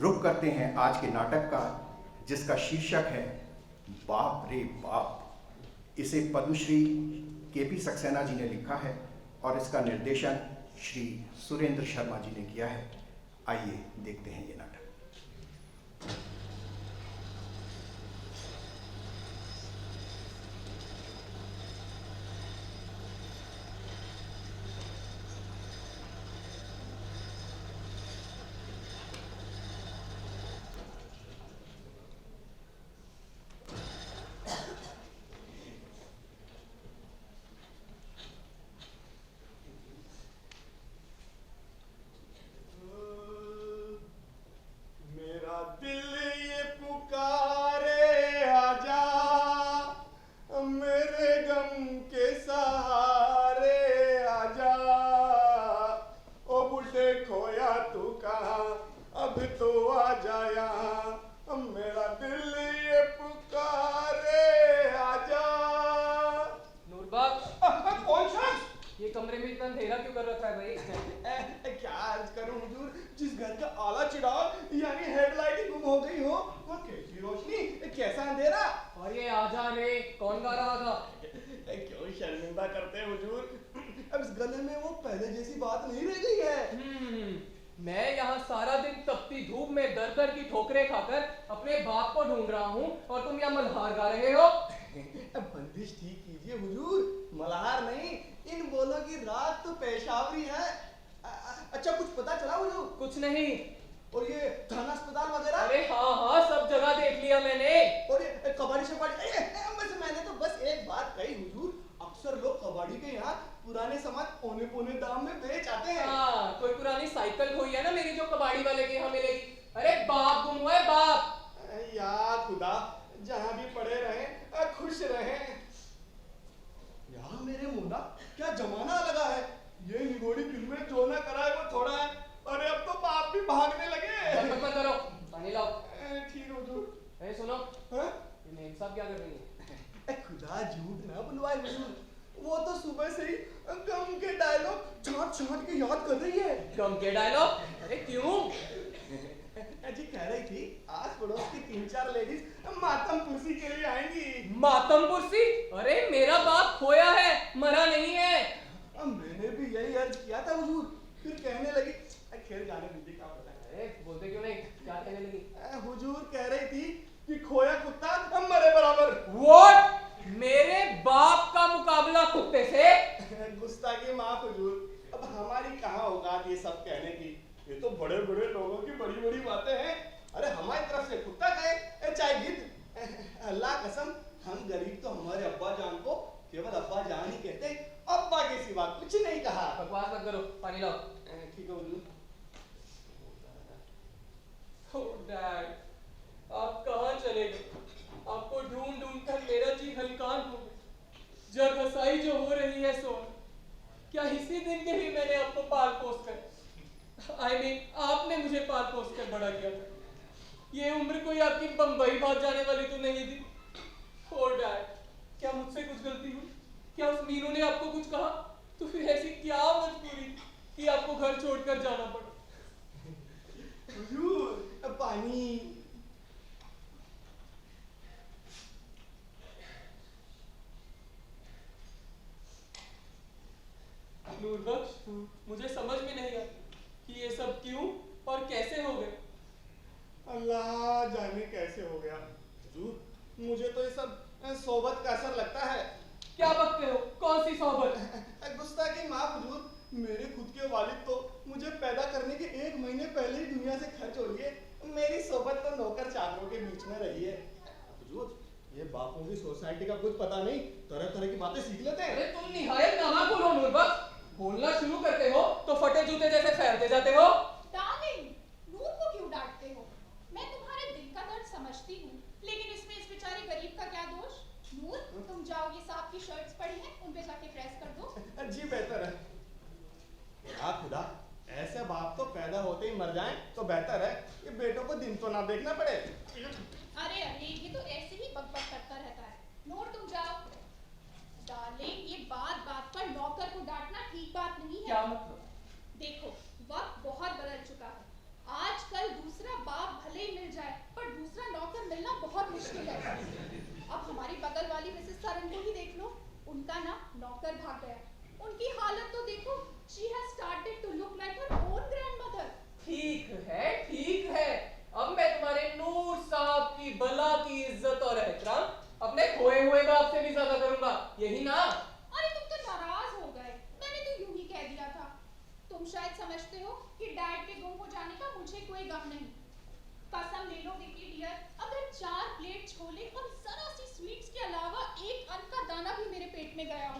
रुख करते हैं आज के नाटक का, जिसका शीर्षक है बाप रे बाप। इसे पद्मश्री केपी सक्सेना जी ने लिखा है और इसका निर्देशन श्री सुरेंद्र शर्मा जी ने किया है। आइए देखते हैं ये नाटक। मुझे समझ में नहीं आया कि ये सब क्यों और कैसे हो गए। अल्लाह जाने कैसे हो गया। हुजूर, मुझे तो ये सब सोबत का असर लगता है। क्या बकते हो? कौन सी सोबत? गुस्ताखी माफ हुजूर, मेरे खुद के वालिद तो मुझे पैदा करने के 1 महीने पहले ही दुनिया से खर्च हो लिए। मेरी सोबत तो नौकर चाकरों के बीच में रही है। हुजूर, ये बापों की सोसाइटी का कुछ पता नहीं, तरह तरह की बातें सीख लेते हैं। अरे तुम निहायत नालायक हो नूरबख्श। बोलना शुरू करते हो तो फटे जूते जैसे फैलते जाते हो। डार्लिंग, नूर को क्यों डांटते हो? मैं तुम्हारे दिल का दर्द समझती हूँ, लेकिन इसमें इस बेचारे गरीब का क्या दोष? नूर, तुम जाओ, ये साहब की शर्ट्स पड़ी हैं, उन पे जाके प्रेस कर दो। जी बेहतर है। या खुदा, ऐसे बाप तो पैदा होते ही मर जाएं तो बेहतर है। ये बेटों को दिन तो ना देखना पड़े। अरे अरे, ये तो ऐसे ही बकबक करता रहता है। नूर, तुम जाओ। डार्लिंग, ये बात बात पर नौकर को डांटना ठीक बात नहीं है। क्या मतलब? देखो, वक्त बहुत बदल चुका है। आजकल दूसरा बाप नहीं। कसम ले लो विकी डियर, अगर 4 प्लेट छोले और जरा सी स्वीट्स के अलावा एक अन्न का दाना भी मेरे पेट में गया हो,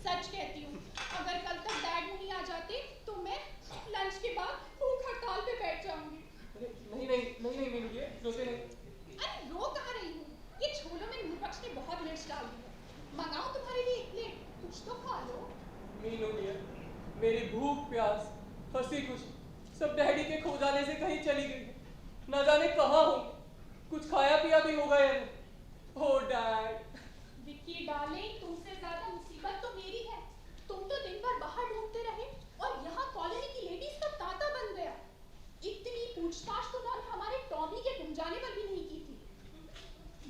सच कहती हूँ, अगर कल तक डैड नहीं आ जाते तो मैं लंच के बाद भूख हड़ताल पे बैठ जाऊंगी। अरे नहीं मीनू डियर, रोते नहीं। अरे रो कहाँ रही हूँ, ये छोलों में नूरबख्श ने बहुत मिर्च डाल दी है। मंगाऊं तुम्हारे लिए एक प्लेट, कुछ तो खा लो। मीनू डियर, मेरी भूख प्यास हंसी खुशी सब डैडी के खो जाने से कहीं चली गई है। न जाने कहाँ हो, कुछ खाया पिया भी होगा या नहीं। ओह डैड। विक्की डार्लिंग, तुमसे ज्यादा मुसीबत तो मेरी है। तुम तो दिन भर बाहर ढूंढते रहे और यहाँ कॉलोनी की लेडीज का तांता बन गया। इतनी पूछताछ तो उन्होंने हमारे टॉमी के गुम जाने पर भी नहीं की थी।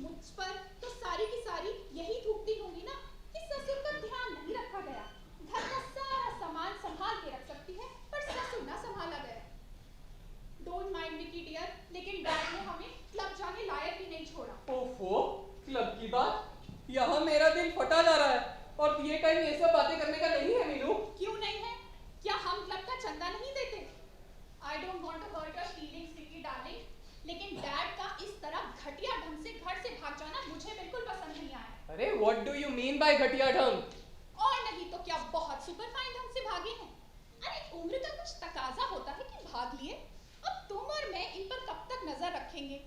मुझ पर तो सारी की सारी यही थूकती होंगी ना कि ससुर का ध्यान नहीं रखा गया। घर का सारा सामान संभाल के रख सकती है पर ससुर ना संभाला गया। डोंट माइंड विकी डियर, लेकिन डैड ने हमें क्लब जाने लायक भी नहीं छोड़ा। ओफो, क्लब की बात? यहाँ मेरा दिल फटा जा रहा है और ये टाइम ये सब बातें करने का नहीं है मीनू। क्यों नहीं है? क्या हम क्लब का चंदा नहीं देते? I don't want to hurt your feelings, Vicky darling, लेकिन डैड का इस तरह घटिया ढंग से घर से भाग जाना मुझे बिल्कुल पसंद नहीं आया। अरे what do you mean by घटिया ढंग? और नहीं तो क्या बहुत सुपर फाइन ढंग से भागे हैं। अरे उम्र का कुछ तकाजा होता है कि भाग लिए। अब तुम और मैं इन पर कब तक नजर रखेंगे?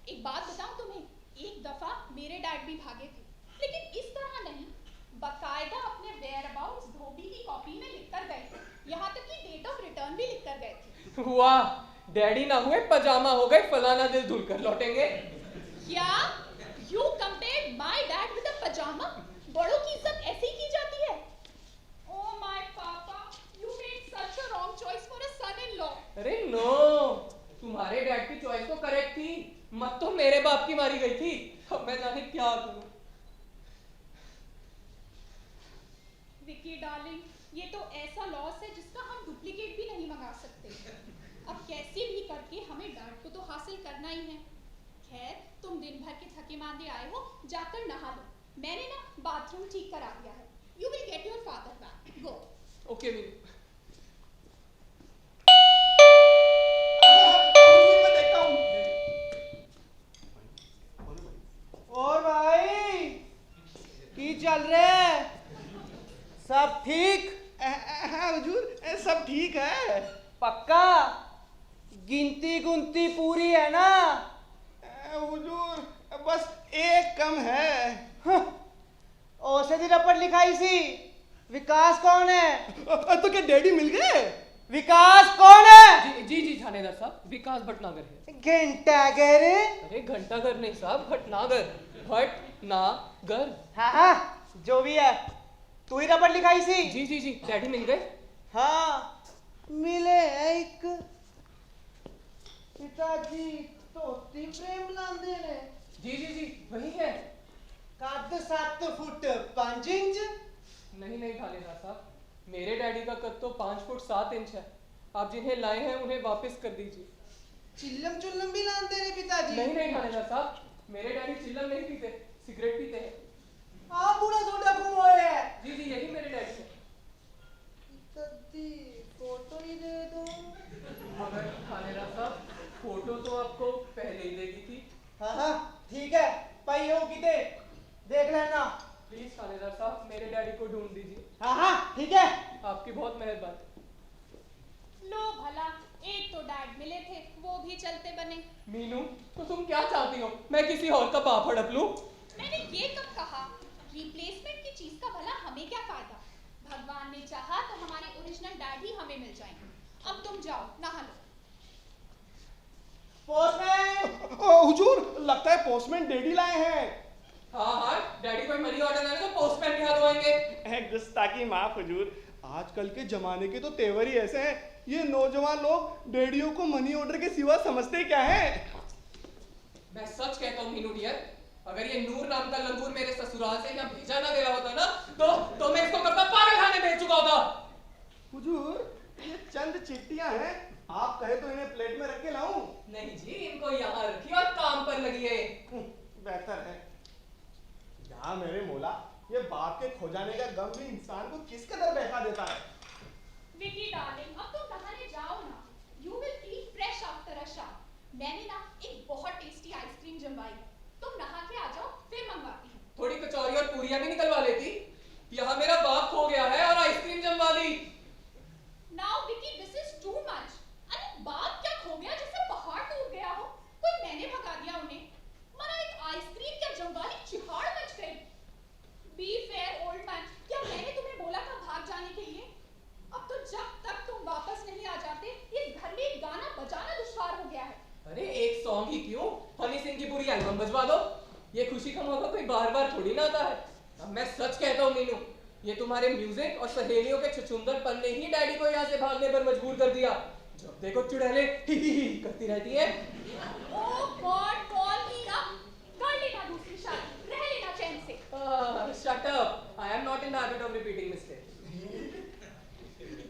एक बात बताऊं तुम्हें, एक दफा मेरे डैड भी भागे थे, लेकिन इस तरह नहीं, बकायदा अपने वेयरअबाउट्स धोबी की कॉपी में लिखकर गए थे, यहाँ तक कि डेट ऑफ रिटर्न भी लिखकर गए थे। वाह, डैडी ना हुए पजामा हो गए, फलाना दिल धुलकर लौटेंगे। क्या? You compared my dad with a pajama? बड़ों की इज्जत ऐसे ही की जाती है? Oh my papa, you made such a wrong choice for a son-in-law. अरे नो, तुम्हारे डैड की चॉइस तो करेक्ट थी, मत तो मेरे बाप की मारी गई थी। अब मैं जाने क्या करूं। विकी डार्लिंग, ये तो ऐसा लॉस है जिसका हम डुप्लीकेट भी नहीं मंगा सकते। अब कैसे भी करके हमें डैड को तो हासिल करना ही है। खैर, तुम दिन भर के थके मांदे आए हो, जाकर नहा लो। मैंने ना बाथरूम ठीक करा दिया है। You will get your father back. Go. Okay Meenu. मैं देखता हूँ। और भाई की चल रहा है? सब ठीक? हाँ हुजूर, सब ठीक है। पक्का? गिनती गुनती पूरी है ना? हुजूर, बस एक कम है। औषधि रपट लिखाई सी। विकास कौन है? तो क्या डैडी मिल गए? विकास कौन है? जी थानेदार साहब, विकास भटनागर है। घंटागर? अरे घंटागर नहीं साहब, भटनागर। भटनागर। हाँ, जो भी है। तू ही रपट लिखाई सी? जी, डैडी मिल गए। हाँ, मिले एक पिताजी तोती प्रेम लांदे ने। जी, वही है। कद 7 फुट 5 इंच। नहीं थानेदार साहब, मेरे डैडी का कद तो 5 फुट 7 इंच है। आप जिन्हें लाए हैं उन्हें वापस कर दीजिए। चिल्लम चुल्लम भी लांदे ने पिताजी? नहीं थानेदार साहब, मेरे डैडी चिल्लम नहीं पीते, सिगरेट पीते हैं। आप पूरा सोडा घुमोए है। जी, यही मेरे डैडी है। कद्दी फोटो ही दे दो। मगर थानेदार साहब, फोटो तो आपको पहले ही दे दी थी। हाँ, ठीक है, पई हो किते देख लेना। प्लीज थानेदार साहब, मेरे डैडी को ढूंढ दीजिए। हाँ, ठीक है। आपकी बहुत मेहरबानी। लो भला, एक तो डैड मिले थे, वो भी चलते बने। मीनू, तो तुम क्या चाहती हो? मैं किसी और का पाप हड़प लूं? मैंने ये कब कहा? रिप्लेसमेंट की चीज का भला हमें क्या फायदा? भगवान ने चाहा तो हमारे ओरिजिनल डैड ही हमें मिल जाएंगे। अब तुम जाओ, नहा लो। पोस्टमैन! हुजूर, लगता है पोस्टमैन डैडी लाए हैं। हाँ, डैडी कोई मनी ऑर्डर लाए तो पोस्टमैन के हाथ होएंगे। गुस्ताखी माफ हुजूर, आजकल के जमाने के तो तेवर ही ऐसे हैं। ये नौजवान लोग डैडियों को मनी ऑर्डर के सिवा समझते क्या हैं? मैं सच कहता हूँ मीनू डियर, अगर ये नूर नाम का लंगूर मेरे ससुराल से यहाँ भेजा ना गया होता ना, तो मैं इसको कब का पागलखाने भेज चुका होता। हुजूर, ये चंद चिट्ठियां हैं, आप कहे तो इन्हें प्लेट में रख के लाऊं? नहीं जी, इनको यहाँ रखिए और काम पर लगिए। बेहतर है। यहाँ मेरे मौला, ये बाप के खो जाने का गम भी इंसान को किस कदर बहका देता है। विकी डार्लिंग, अब तुम नहाने जाओ ना। You will feel fresh अरे एक सॉन्ग ही क्यों, हनी सिंह की पूरी एल्बम बजवा दो। ये खुशी का मौका कोई बार बार थोड़ी ना आता है। अब मैं सच कहता हूँ मीनू, ये तुम्हारे म्यूजिक और सहेलियों के छुछुंदरपन ने ही डैडी को यहाँ से भागने पर मजबूर कर दिया। जब देखो चुड़ैले ही करती रहती है। ओह गॉड, कॉल मी अप। कर लेना दूसरी शादी, रह लेना चैन से। Shut up, I am not in the habit of repeating mistake.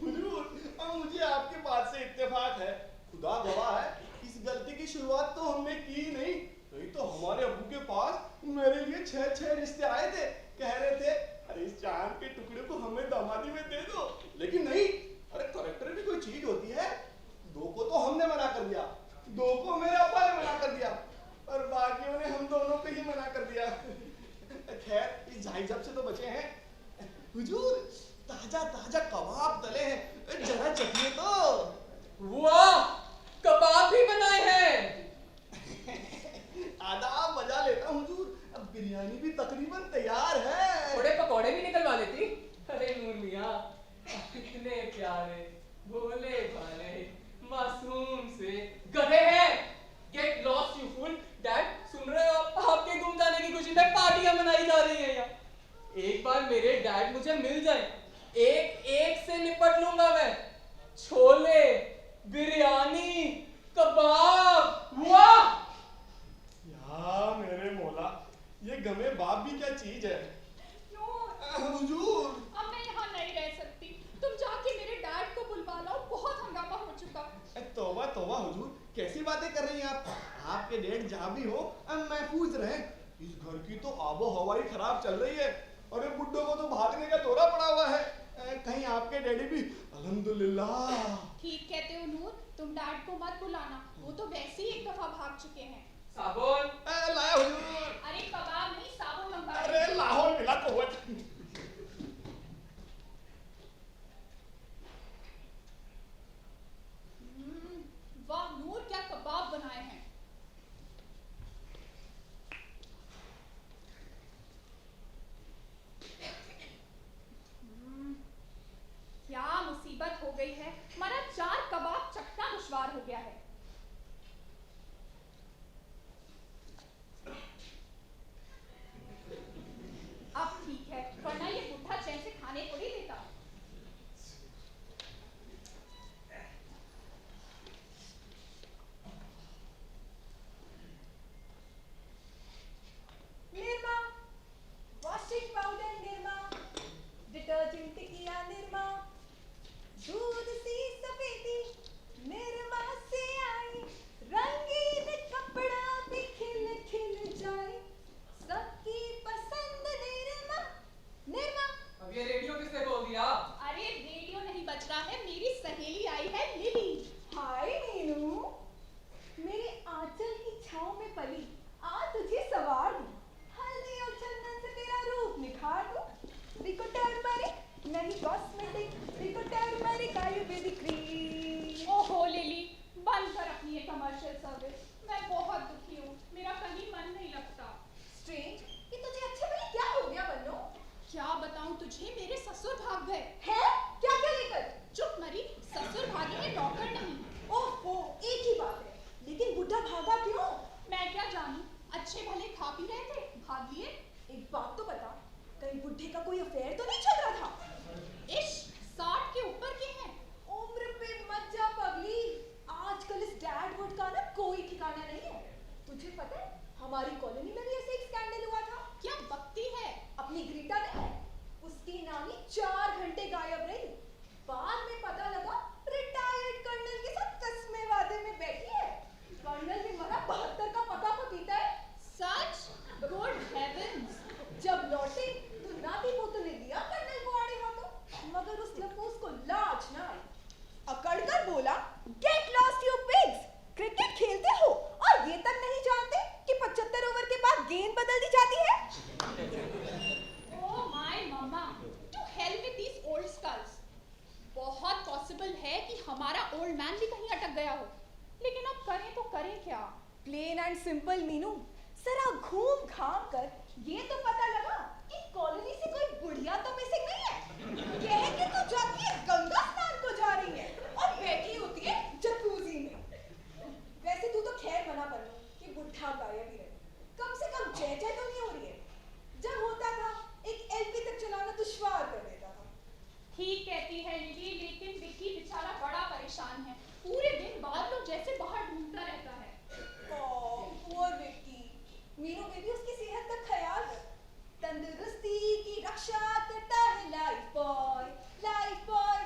हुजूर, अब मुझे आपके बात से इत्तेफाक है। खुदा गवाह है, इस गलती की शुरुआत तो हमने की नहीं तो हमारे अब्बू के पास मेरे लिए 6 रिश्ते आए थे। कह रहे थे अरे इस चांद के टुकड़े को हमें दामादी में दे दो, लेकिन नहीं। अरे करेक्टर भी कोई चीज होती है। 2 को तो हमने मना कर दिया, 2 को मेरे अब्बा ने मना कर दिया, और बाकियों ने हम दोनों को ही मना कर दिया। खैर इस झाइझप से तो बचे हैं। हुजूर, ताजा ताजा कबाब तले हैं, जरा चखिए तो। वाह, कबाब भी बनाए हैं। आदाब बजा लेता हूँ हुजूर, अब बिरयानी भी तकरीबन तैयार है। थोड़े पकौड़े भी निकलवा लेती। अरे नूर मियाँ, कितने प्यारे भोले भाले मासूम से गधे हैं। Get lost you fool. Dad सुन रहे हो आप? आपके गुम जाने की खुशी में पार्टियां मनाई जा रही हैं यहाँ। एक बार मेरे डैड मुझे मिल जाए, एक एक से निपट लूंगा मैं। छोले, बिरयानी, कबाब, वाह। या मेरे मौला, ये गमे बाप भी क्या चीज है। नूर, हुजूर, अब मैं यहाँ नहीं रह सकती। तुम जाके मेरे डैड को बुलवा लाओ, बहुत हंगामा हो चुका। तौबा तौबा हुजूर, कैसी बातें कर रही हैं आप। आपके डैड जहाँ भी हो महफूज रहे। इस घर की तो आबो हवा ही खराब चल रही है। अरे बुड्ढों को तो भागने का दौरा पड़ा हुआ है। कहीं आपके डैडी भी अल्हम्दुलिल्लाह। ठीक कहते हो नूर, तुम डैड को मत बुलाना, वो तो वैसे ही एक दफा भाग चुके हैं। साबुन लाया हुजूर। अरे कबाब नहीं, साबुन मंगवा। अरे लाहौर मिला कुव्वत। वाह नूर, क्या कबाब बनाए हैं। क्या मुसीबत हो गई है, हमारा 4 कबाब चखना दुश्वार हो गया है। अब ठीक है, वरना ये बुढ़ा चैन से खाने को नहीं देता। Nirma, washing powder Nirma, detergent टिकिया निर्मा, दूध सी सफेदी निर्मा से आई, रंगीन कपड़ा भी खिल खिल जाए, सबकी पसंद निर्मा। निर्मा, अब ये रेडियो किसने खोल दिया? अरे रेडियो नहीं बज रहा है, मेरी सहेली आई है लिली। हाय मीनू, मेरे आंचल की छांव में पली, आ तुझे सवार दूं, हल्दी और चंदन से तेरा रूप निखार दूं। रिको टर्मरिक नहीं कॉस्मेटिक, रिको टर्मरिक आयुर्वेदिक क्रीम। ओहो लिली, बंद कर अपनी ये कमर्शियल सर्विस। मैं बहुत दुखी हूँ, मेरा कहीं मन नहीं लगता। स्ट्रेंज, ये तुझे अच्छे भले क्या हो गया बन्नो? क्या बताऊँ तुझे, मेरे ससुर भाग गए। हैं? क्या क्या लेकर? चुप मरी, ससुर भागे हैं, नौकर नहीं। ओहो, एक ही बात है, लेकिन बुढ़ा भागा क्यों? मैं क्या जानूं, अच्छे भले खा पी रहे थे, भाग लिए। एक बात तो बता, कहीं बुढ़े का कोई अफेयर तो नहीं चल रहा था? इश, 60 के ऊपर के हैं। उम्र पे मत जा पगली, आजकल इस डैड वुड का ना कोई ठिकाना नहीं है। तुझे पता है हमारी कॉलोनी में भी ऐसे एक स्कैंडल हुआ था। क्या बकती है। अपनी ग्रीटा नहीं है, उसकी नानी 4 घंटे गायब रही, बाद में पता लगा रिटायर्ड कर्नल के साथ कस्मे वादे में बैठी है। कर्नल ने मरा 72 का पका पपीता है। सच? Good heavens. जब लौटे तो नाती पोतों ने दिया कर्नल को आड़े हाथों, मगर उस लफूस को लाज ना आई। अकड़कर बोला, gate lost you pigs, cricket खेलते हो और ये तक नहीं जानते कि 75 ओवर के बाद गेंद बदल दी जाती है। Oh my mamma, to hell with these old skulls. बहुत पॉसिबल है कि हमारा ओल्ड मैन भी कहीं अटक गया हो, लेकिन अब करें तो करें क्या। प्लेन एंड सिंपल मीनू, जरा घूम घाम कर ये तो पता लगा कि कॉलोनी से कोई बुढ़िया तो मिसिंग नहीं है। कह के तो जाती है गंगा स्नान को जा रही है और बैठी होती है जकूजी में। वैसे तू तो खैर मीनू बेबी उसकी सेहत का ख्याल रख। तंदुरुस्ती की रक्षा करता है लाइफ बॉय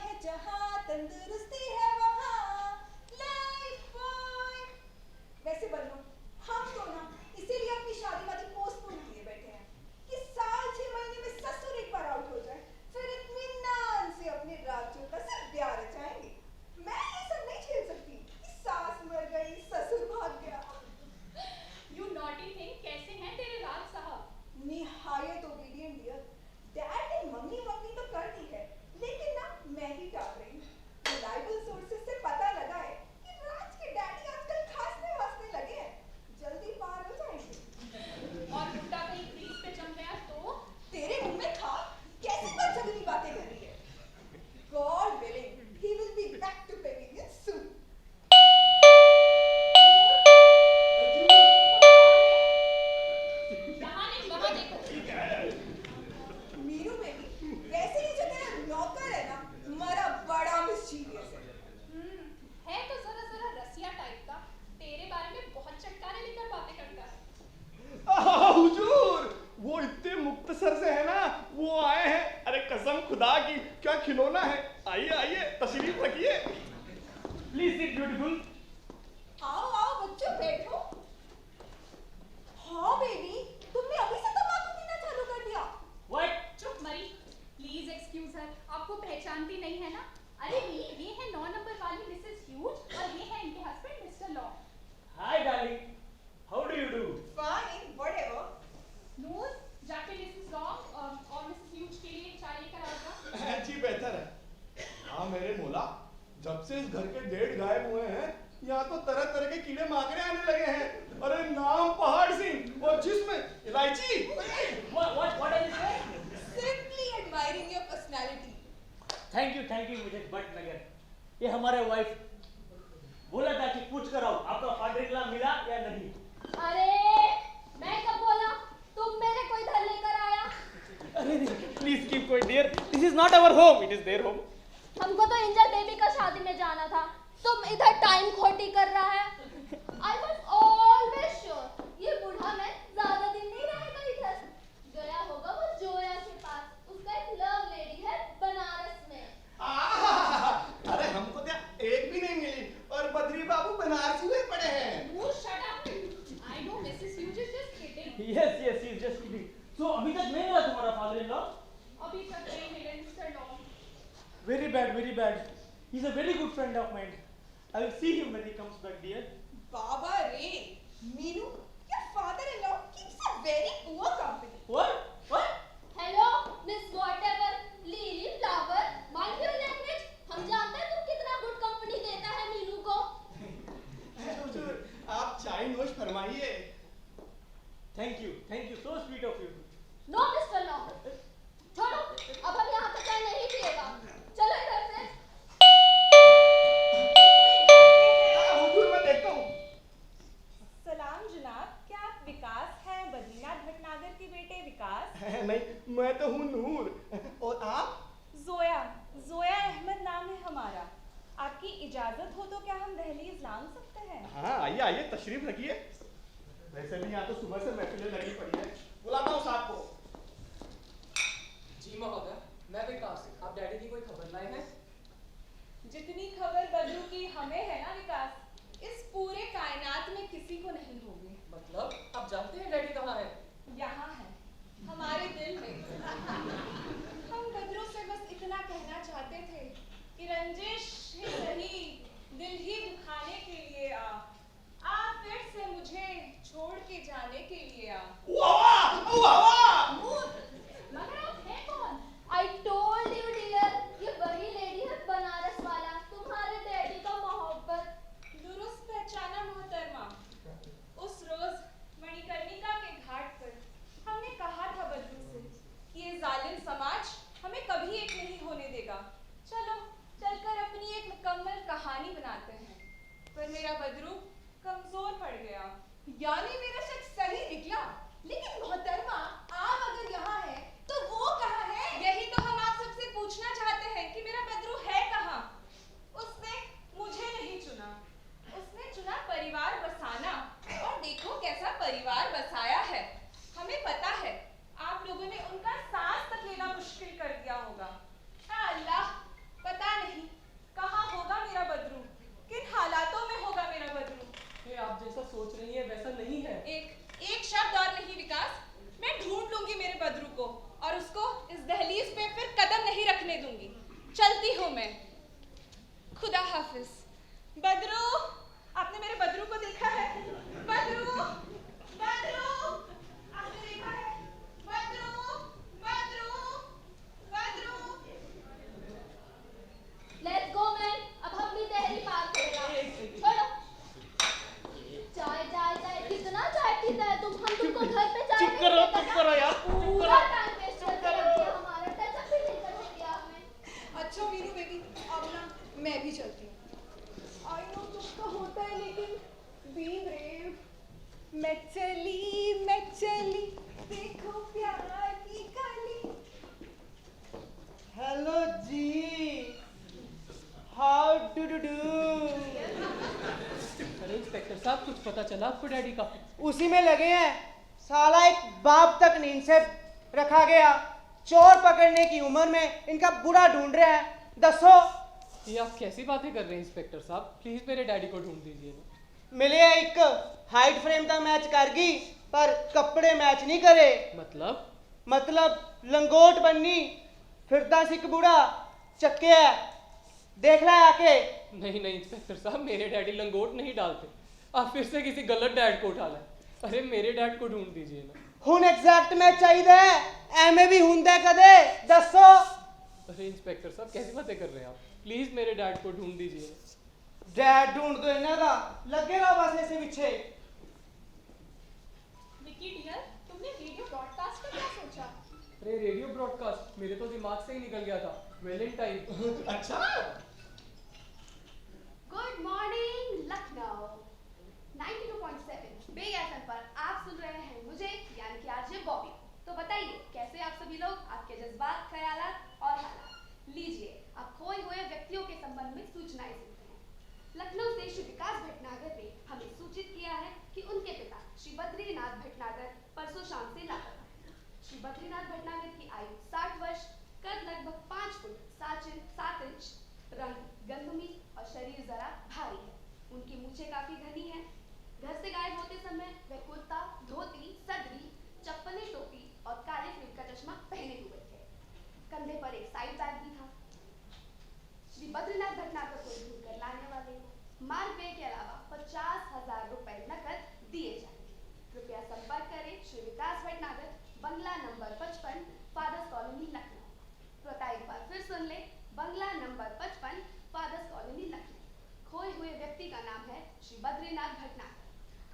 है जहाँ तंदुरुस्ती है वहाँ लाइफ बॉय। वैसे बनो हम तो ना इसीलिए अपनी शादी वादी पोस्टपोन किए बैठे हैं कि साल 6 महीने में ससुर एक बार आउट हो जाए, फिर इत्मीनान से अपने राज्यों का सब ब्याह रचाएंगे। मैं ये सब नहीं झेल सकती कि सास मर गई ससुर भाग गया। You naughty thing, कैसे हैं तेरे राज साहब? निहायत ओबीडिएंट डियर। डैड ने मम्मी तो कर दी है, लेकिन ना मैं ही टाल रही हूँ। रिलायबल सोर्सेज से पता लगा है कि राज के डैडी आजकल खांसने वासने लगे हैं, जल्दी पार हो जाएंगे। और मुद्दा कहीं क्रीज पे जम गया तो? तेरे मुंह में खा, कैसी बदजगनी बातें कर रही है। God willing, he will be back to pavilion soon. यहाँ नहीं, वहाँ देखो। मीनू बेबी, वैसे ही जो तेरा नौकर है ना, मरा बड़ा मिस्चीवियस है। है तो जरा रसिया टाइप का। तेरे बारे में बहुत चटकारे लेकर बातें करता है। हुजूर, वो इतने मुख्तसर से है ना, वो आए हैं। अरे कसम खुदा की, क्या खिलौना है। आइए आइए, तशरीफ रखिए। Please sit beautiful. आओ बच्चों बैठो। हाँ बेबी, तुमने अभी से तंबाकू पीना चालू कर दिया। व्हाट? चुप मरी। प्लीज एक्सक्यूज हर। आपको पहचानती नहीं है ना? अरे नहीं, ये है 9 नंबर वाली मिसेस ह्यूज और ये है इनके husband mister long. Hi darling, how do you do? Fine, whatever. नूर, जाके मिसेस लॉन्ग और मिसेस ह्यूज के लिए चाय लेकर आओगा। जी बेहतर है। हाँ मेरे मोला, जब से इस घर के डेढ़ गायब हुए हैं, यहाँ तो तरह तरह के कीड़े माकड़े आने लगे हैं। अरे नाम पहाड़ सिंह और जिसमें इलायची। What are you saying? Simply admiring your personality. Thank you मुझे बट नगर। ये हमारे वाइफ बोला था कि पूछ कर आओ आपका फादर मिला या नहीं। अरे मैं कब बोला? तुम मेरे को इधर लेकर आया? अरे please keep quiet dear, this is not our home, it is their home. हमको तो एंजल बेबी का शादी में जाना था, तुम इधर टाइम खोटी कर रहा है। I was always sure ये बूढ़ा मैं ज्यादा दिन नहीं रहेगा इधर। गया होगा वो जोया के पास, उसका एक लव लेडी है बनारस में। अरे हमको तो एक भी नहीं मिली और बद्री बाबू बनारसी में पड़े हैं। नूर, shut up. I know Mrs. Hughes is just kidding. Yes, he is just kidding. So अभी तक नहीं मिला तुम्हारा फादर इन लॉ? अभी तक नहीं मिले mister long. Very bad. He's a very good friend of mine. I will see him when he comes back, dear. Baba Ray, Meenu, your father-in-law keeps a very poor company. What? Hello miss whatever lily flower, mind your language. हम जानते हैं तुम कितना good company देता है मीनू को। हुजूर, आप चाय नोश फरमाइए। Thank you, so sweet of you. No mister Long, छोड़ो, अब हम यहाँ पे चाय नहीं पिएगा, चलो इधर से। हुजूर मैं देखता हूँ। सलाम जनाब, क्या आप विकास हैं, बद्रीनाथ भटनागर के बेटे विकास? नहीं, मैं तो हूँ नूर। और आप? जोया अहमद नाम है हमारा। आपकी इजाजत हो तो क्या हम दहलीज लांघ सकते हैं? हाँ आइए तशरीफ रखिए। वैसे भी यहाँ तो सुबह से महफिलें लगी पड़ी है, बुलाता हूँ साहब को। जी महोदय, मैं विकास। आप डैडी की कोई खबर लाए हैं? जितनी खबर बदलू की हमें है ना विकास, इस पूरे कायनात में किसी को नहीं होगी। मतलब आप जानते हैं डैडी कहाँ है? यहाँ है, हमारे दिल में। हम बदरू से बस इतना कहना चाहते थे कि रंजिश ही सही, दिल ही दुखाने के लिए आ फिर से मुझे छोड़ के जाने के लिए आ। मगर आप हैं कौन? I told you dear, ये वही लेडी है बनारस वाला, तुम्हारे डैडी का मोहब्बत। दुरुस्त पहचाना मोहतरमा। उस रोज मणिकर्णिका के घाट पर हमने कहा था बदरू से कि ये जालिम समाज हमें कभी एक नहीं होने देगा। चलो चलकर अपनी एक मुकम्मल कहानी बनाते हैं। पर मेरा बदरू कमजोर पड़ गया। यानी मेरा शक सही निकला, लेकिन मोहतरमा आप अगर यहाँ हैं तो वो कहाँ है? यही तो हम आप सबसे पूछना चाहते हैं कि मेरा बदरू है कहाँ? उसने मुझे नहीं चुना, उसने चुना परिवार बसाना, और देखो कैसा परिवार बसाया लोगों ने उनका सांस तक लेना मुश्किल कर दिया होगा। अल्लाह, पता नहीं कहाँ होगा मेरा बदरू, किन हालातों में होगा मेरा बदरू। ये आप जैसा सोच रही है वैसा नहीं है। एक शब्द और नहीं विकास, मैं ढूंढ लूंगी मेरे बदरू को और उसको इस दहलीज पे फिर कदम नहीं रखने दूंगी। चलती हूँ मैं, खुदा हाफिज। बदरू, आपने मेरे बदरू को देखा है? बदरू, बदरू, आपने देखा है? Badru, Badru, Badru. Let's go man, अब हम भी दहली पार करेंगे। छोड़ो। चाय कितना चाय पीता है तुम? हम तुमको घर पे जाने चुप करो यार, पूरा टाइम वेस्ट करके रख दिया, हमारा टचअप भी नहीं करने दिया हमें। अच्छा वीरू बेबी, अब ना मैं भी चलती हूँ। आई नो तुमका होता है, लेकिन बी ब्रेव। मैं चली, देखो प्यार की कली। हेलो जी, हाउ डू डू डू। अरे इंस्पेक्टर साहब, कुछ पता चला आपको डैडी का? उसी में लगे हैं, साला एक बाप तक नींद से रखा गया, चोर पकड़ने की उम्र में इनका बुरा ढूंढ रहा है। दसो ये आप कैसी बातें कर रहे हैं इंस्पेक्टर साहब? प्लीज मेरे डैडी को ढूंढ दीजिए। मिले एक हाइट फ्रेम का मैच करगी पर कपड़े मैच नहीं करे। मतलब लंगोट बननी फिरता सिक बुढ़ा चक्के है, देख ला आके। नहीं इंस्पेक्टर साहब, मेरे डैडी लंगोट नहीं डालते। आप फिर से किसी गलत डैड को उठा लाए। अरे मेरे डैड को ढूंढ दीजिए ना। हुन एग्जैक्ट मैच चाहिए, एमे भी हुंदे कदे। दसो। अरे इंस्पेक्टर साहब, कैसी बातें कर रहे हैं आप? प्लीज मेरे डैड को ढूंढ दीजिए। डैड ढूंढ दो इन्हें का, लगे रहो बस ऐसे पीछे। विकी डियर, तुमने रेडियो ब्रॉडकास्ट का क्या सोचा? अरे रेडियो ब्रॉडकास्ट मेरे तो दिमाग से ही निकल गया था। वैलेंटाइन। अच्छा, good morning Lucknow 92.7 big FM पर आप सुन रहे हैं मुझे यानी कि आरजे बॉबी। तो बताइए कैसे आप सभी लोग, आपके जज्बात, ख्यालात और हालात। लीजिए, आप खोए हुए व्यक्तियों के संबंध में सूचनाएं सुनते हैं। लखनऊ से श्री विकास भटनागर ने हमें सूचित किया है कि उनके पिता श्री बद्रीनाथ भटनागर परसों शाम से लापता है। श्री बद्रीनाथ भटनागर की आयु 60 वर्ष, कद लगभग 5 फुट 7 इंच, रंग गंधमी और शरीर जरा भारी है। उनकी मूछें काफी घनी हैं। घर से गायब होते समय वह कुर्ता, धोती, सदरी, चप्पलें, टोपी और काले फिल्म का चश्मा पहने हुए थे। कंधे पर एक साइड बैग भी था। श्री बद्रीनाथ भटनागर को ढूंढ कर लाने वाले को मार्ग व्यय के अलावा 50,000 रुपए नकद दिए जाएंगे। कृपया संपर्क करें श्री विकास भटनागर, बंगला नंबर 55, फादर्स कॉलोनी, लखनऊ। पता एक बार फिर सुन ले, बंगला नंबर 55, फादर्स कॉलोनी, लखनऊ। खोए हुए व्यक्ति का नाम है श्री बद्रीनाथ भटनागर।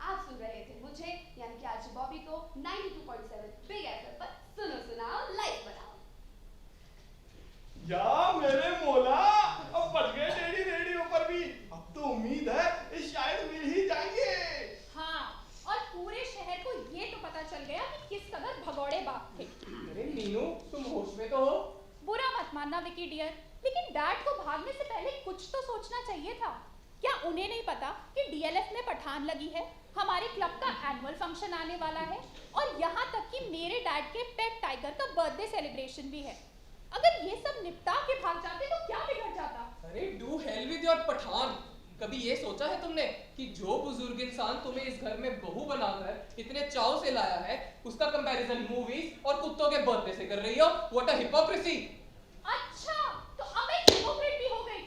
आप सुन रहे थे मुझे यानी कि आरजे बॉबी को 92.7 बिग एफएम पर। सुनो सुनाओ, लाइफ बनाओ। या मेरे मौला, अब बच गए डैडी रेडियो पर भी। अब तो उम्मीद है शायद मिल ही जाएंगे। हाँ, और पूरे शहर को ये तो पता चल गया कि किस कदर भगौड़े बाप थे। अरे मीनू, तुम होश में तो हो? बुरा मत मानना विकी डियर, लेकिन डैड को भागने से पहले कुछ तो सोचना चाहिए था। क्या उन्हें नहीं पता कि डीएलएफ में पठान लगी है, हमारे क्लब का एनुअल फंक्शन आने वाला है और यहाँ तक कि मेरे डैड के पेट टाइगर का बर्थडे सेलिब्रेशन भी है। अगर ये सब निपटा के भाग जाते तो क्या बिगड़ जाता? अरे to hell with your Pathan. कभी ये सोचा है तुमने कि जो बुजुर्ग इंसान तुम्हें इस घर में बहू बनाकर इतने चाव से लाया है, उसका कंपैरिजन मूवीज और कुत्तों के बर्थडे से कर रही हो? What a hypocrisy. अच्छा, तो अब मैं हिपोक्रेट भी हो गई।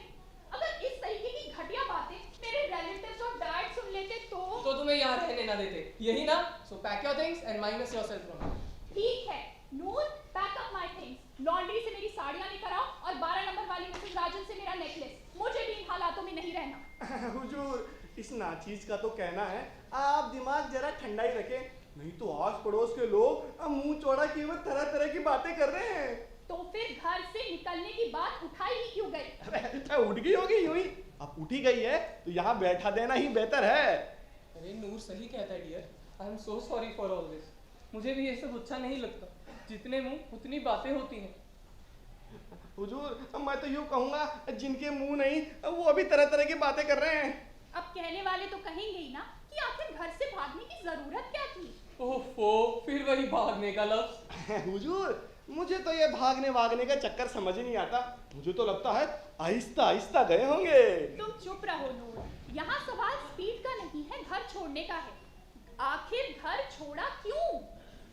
अगर इस तरीके की घटिया बातें मेरे रिलेटिव्स और डैड सुन लेते तो तुम्हें यहाँ रहने ना देते, यही ना? So pack your things and minus yourself from here. ठीक है Noor, pack up my things. Laundry से मेरी साड़ियां लेकर आओ और 12 नंबर वाली मिसेस राजन से मेरा नेकलेस। मुझे भी इन हालातों में नहीं रहना। हुजूर, इस नाचीज का तो कहना है आप दिमाग जरा ठंडा ही रखें, नहीं तो आस पड़ोस के लोग मुंह चौड़ा किए हुए तरह तरह की बातें कर रहे हैं। तो फिर घर से निकलने की बात उठाई ही क्यों गई? अरे उठ गई होगी यूं ही। अब उठी गई है तो यहाँ बैठा देना ही बेहतर है। अरे नूर सही कहता है dear, I am so sorry for all this. मुझे भी ये सब अच्छा नहीं लगता। जितने मुंह उतनी बातें होती हैं। हुजूर, मैं तो यूं कहूंगा जिनके मुंह नहीं वो अभी तरह तरह की बातें कर रहे हैं। अब कहने वाले तो कहेंगे ही ना कि आखिर घर से भागने की जरूरत क्या थी? ओफो, फिर वही भागने का लफ्ज। हुजूर, मुझे तो ये भागने वागने का चक्कर समझ ही नहीं आता। मुझे तो लगता है आहिस्ता आहिस्ता गए होंगे। तुम चुप रहो नूर, यहाँ सवाल स्पीड का नहीं है, घर छोड़ने का है। आखिर घर छोड़ा क्यों?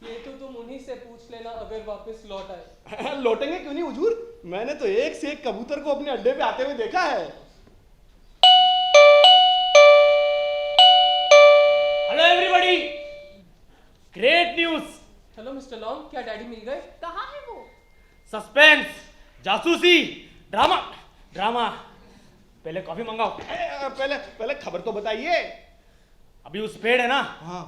ये तो तुम उन्हीं से पूछ लेना अगर वापस लौट आए। लौटेंगे क्यों नहीं हुजूर, मैंने तो एक से एक कबूतर को अपने अड्डे पे आते हुए देखा है। Hello everybody, great news. Hello mister long, क्या डैडी मिल गए? कहाँ है वो? सस्पेंस, जासूसी, ड्रामा ड्रामा। पहले कॉफी मंगाओ। पहले पहले खबर तो बताइए। अभी उस पेड़ है ना, हाँ।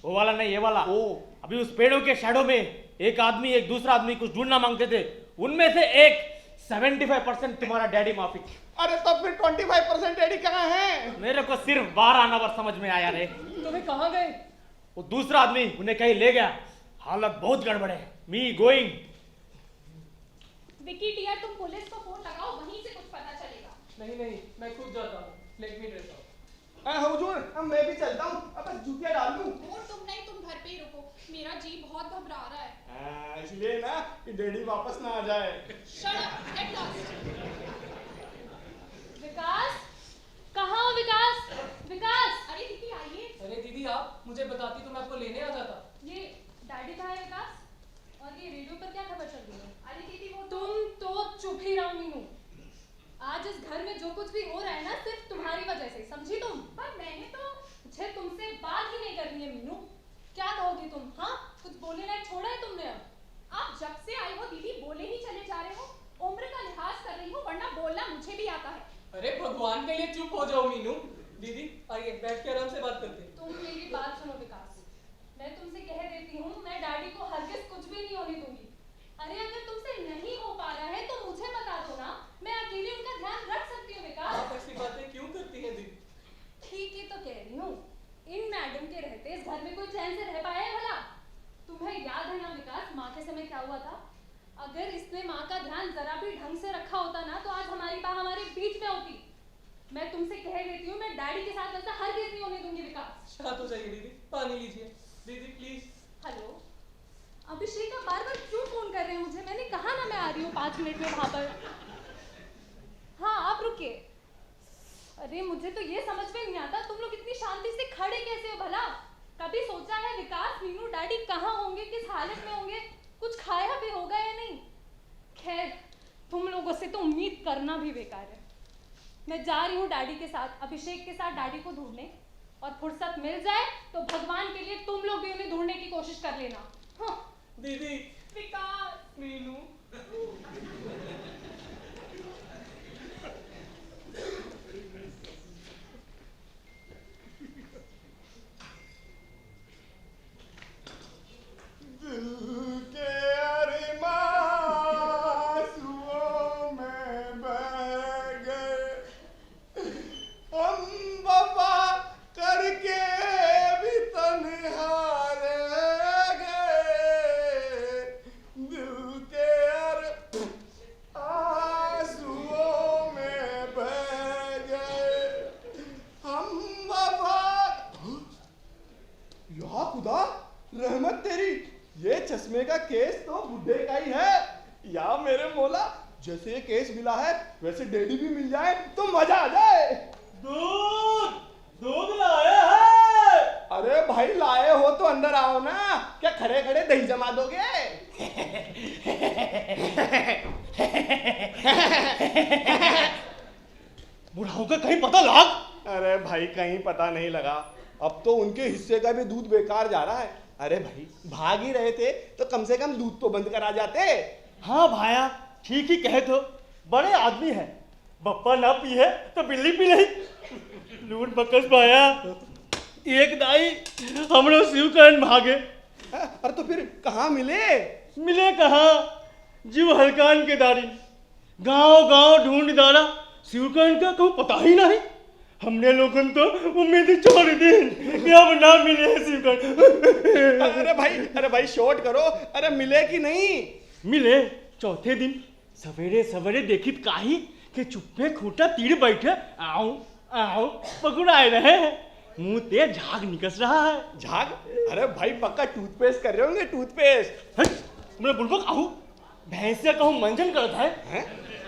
वो वाला नहीं, ये वाला। ओ। अभी उस पेड़ों के शैडो में एक आदमी एक दूसरा आदमी कुछ ढूंढना मांगते थे। उनमें से एक 75% तुम्हारा डैडी माफी। अरे तो फिर 25% डैडी कहाँ है? मेरे को सिर्फ 12 नंबर समझ में आया रे। तुम्हें कहाँ गए? वो दूसरा आदमी उन्हें कहीं ले गया। हालत बहुत गड़बड़ है। Me going. विकी डियर, तुम पुलिस को फोन लगाओ, वहीं से कुछ पता चलेगा। नहीं नहीं, मैं खुद जाता हूँ। Let me dress out. हुजूर, मैं भी चलता हूँ। अब बस जूतियाँ डाल लूँ। और तुम नहीं, तुम घर पे ही रुको, मेरा जी बहुत घबरा रहा है। इसलिए ना कि डैडी वापस ना आ जाए। Shut up, get lost. विकास, कहाँ हो विकास? विकास, अरे दीदी आइए। अरे दीदी, आप मुझे बताती तो मैं आपको लेने आ जाता। ये डैडी कहाँ है विकास? और ये रेडियो पर क्या खबर चल रही है? अरे दीदी वो तुम तो चुप ही रहो मीनू। आज इस घर में जो कुछ भी हो रहा है ना, सिर्फ तुम्हारी वजह से, समझी तुम? पर मैंने तो मुझे तुमसे बात ही नहीं करनी है मीनू। क्या कहोगी तुम? हाँ, कुछ बोलने लायक छोड़ा है तुमने अब? आप जब से आई हो दीदी बोले ही चले जा रहे हो। उम्र का लिहाज कर रही हो, वरना बोलना मुझे भी आता है। अरे भगवान के लिए चुप हो जाओ मीनू। दीदी आइए, बैठ के आराम से बात करते हैं। तुम मेरी बात सुनो विकास, मैं तुमसे कह देती हूँ, मैं डैडी को हरगिज़ कुछ भी नहीं होने दूंगी। अरे अगर तुमसे नहीं हो पा रहा है तो मुझे बता दो ना, मैं अकेले उनका ध्यान रख सकती हूँ विकास। आप ऐसी बातें क्यों करती हैं दीदी? ठीक ही तो कह रही हूँ। इन मैडम के रहते इस घर में कोई चैन से रह पाया है भला? तुम्हें याद है ना विकास, माँ के समय क्या हुआ था? अगर इसने माँ का ध्यान जरा भी ढंग से रखा होता ना, तो आज हमारी माँ हमारे बीच में होती। मैं तुमसे कह देती हूँ, मैं डैडी के साथ ऐसा हरगिज़ नहीं होने दूंगी विकास। शांत हो जाइए दीदी, पानी लीजिए। दीदी प्लीज। हेलो, अभिषेक आप बार बार क्यों फोन कर रहे हैं मुझे? मैंने कहा ना मैं आ रही हूँ 5 मिनट में वहां पर। हाँ आप रुकिए। अरे मुझे तो ये समझ में नहीं आता, तुम लोग इतनी शांति से खड़े कैसे हो भला? कभी सोचा है विकास, मीनू डैडी कहाँ होंगे, किस हालत में होंगे, कुछ खाया भी होगा या नहीं? खैर, तुम लोगों से तो उम्मीद करना भी बेकार है। मैं जा रही हूँ डैडी के साथ, अभिषेक के साथ डैडी को ढूंढने, और फुर्सत मिल जाए तो भगवान के लिए तुम लोग भी उन्हें ढूंढने की कोशिश कर लेना। हाँ। दीदी, विकास, मीनू। रहमत तेरी, ये चश्मे का केस तो बुड्ढे का ही है। या मेरे मौला, जैसे ये केस मिला है वैसे डैडी भी मिल जाए तो मजा आ जाए। दूध लाया है। अरे भाई लाए हो तो अंदर आओ ना, क्या खड़े खड़े दही जमा दोगे? बुढ़ाओं का कहीं पता लग। अरे भाई कहीं पता नहीं लगा, अब तो उनके हिस्से का भी दूध बेकार जा रहा है। अरे भाई भाग ही रहे थे तो कम से कम दूध तो बंद करा जाते। हाँ भाया, ठीक ही कहे तो, बड़े आदमी है, बप्पा ना पी है तो बिल्ली पी नहीं। लूट बकस भाया, एक दाई हम लोग शिवकरण भागे। अरे तो फिर कहाँ मिले? मिले कहाँ, जीव हलकान के दारी, गांव गांव ढूंढ डाला, शिवकरण का कहूँ पता ही नहीं। हमने लोगन तो उम्मीद छोड़ दी कि अब ना मिले शिवकरण। अरे भाई शॉर्ट करो, अरे मिले कि नहीं? मिले चौथे दिन सवेरे सवेरे देखित काही के चुप्पे खूटा तीर बैठे आओ आओ पकड़ाए रहे। मुंह ते झाग निकस रहा है। झाग? अरे भाई पक्का टूथपेस्ट कर रहे होंगे, टूथपेस्ट। मैं बुलबुल आहू भैंस से कहूँ मंजन करता है।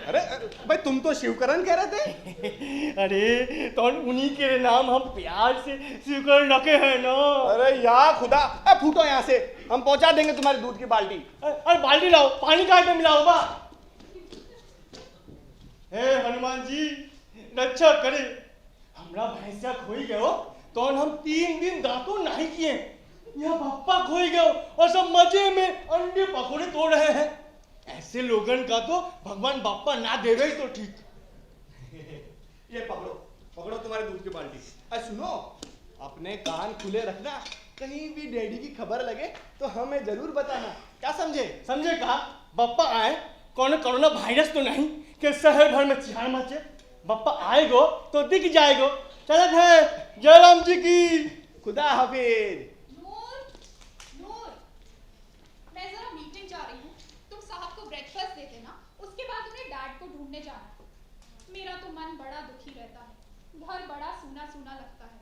अरे भाई तुम तो शिवकरण कह रहे थे। अरे तो उन्हीं के नाम हम प्यार से शिवकरण रखे हैं ना। अरे यार खुदा, फूटो यहाँ से, हम पहुंचा देंगे तुम्हारे दूध की बाल्टी। अरे बाल्टी लाओ, पानी का आइटम मिलाओ बा। हे हनुमान जी रक्षा करे, हमरा भैंसिया खोई गयो तो हम 3 दिन दांतों नहीं किए, यहाँ बाप्पा खोई गयो और सब मजे में अंडे पकौड़े तोड़ रहे हैं। ऐसे लोगन का तो भगवान बाप्पा ना देवे ही तो ठीक। ये पकड़ो पकड़ो तुम्हारे दूध की बाल्टी। अरे सुनो, अपने कान खुले रखना, कहीं भी डैडी की खबर लगे तो हमें जरूर बताना, क्या समझे? समझे कहा बाप्पा आए, कौन कोरोना वायरस तो नहीं कि शहर भर में चिहाड़ मचे। बाप्पा आएगो तो दिख जाएगो। चलत है जय राम जी की। खुदा हाफिज। नूर, नूर, मैं जरा मीटिंग जा रही हूँ, तुम साहब को ब्रेकफास्ट दे देना, उसके बाद उन्हें डैड को ढूंढने जाना। मेरा तो मन बड़ा दुखी रहता है, घर बड़ा सूना सूना लगता है।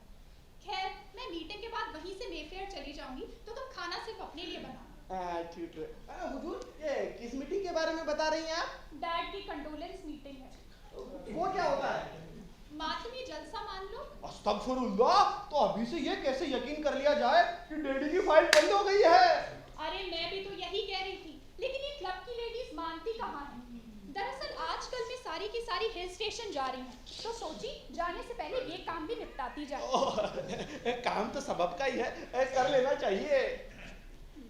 खैर मैं मीटिंग के बाद वहीं से मेफेयर चली जाऊंगी, तो तुम खाना सिर्फ अपने लिए बनाना। ठीक है। हुजूर, ये किस मीटिंग के बारे में बता रही हैं आप? डैड की कंडोलेंस मीटिंग है। वो क्या होता है? मातमी जलसा मान लो। अस्तगफुरुल्लाह, तो अभी से ये कैसे यकीन कर लिया जाए कि डैडी की फाइल बंद हो गई है? अरे मैं भी तो यही कह रही थी, लेकिन ये क्लब की लेडीज मानती कहाँ हैं? दरअसल आजकल मैं सारी की सारी हिल स्टेशन जा रही हूँ, तो सोची जाने से पहले ये काम भी निपटाती जाए। काम तो सबब का ही है, कर लेना चाहिए।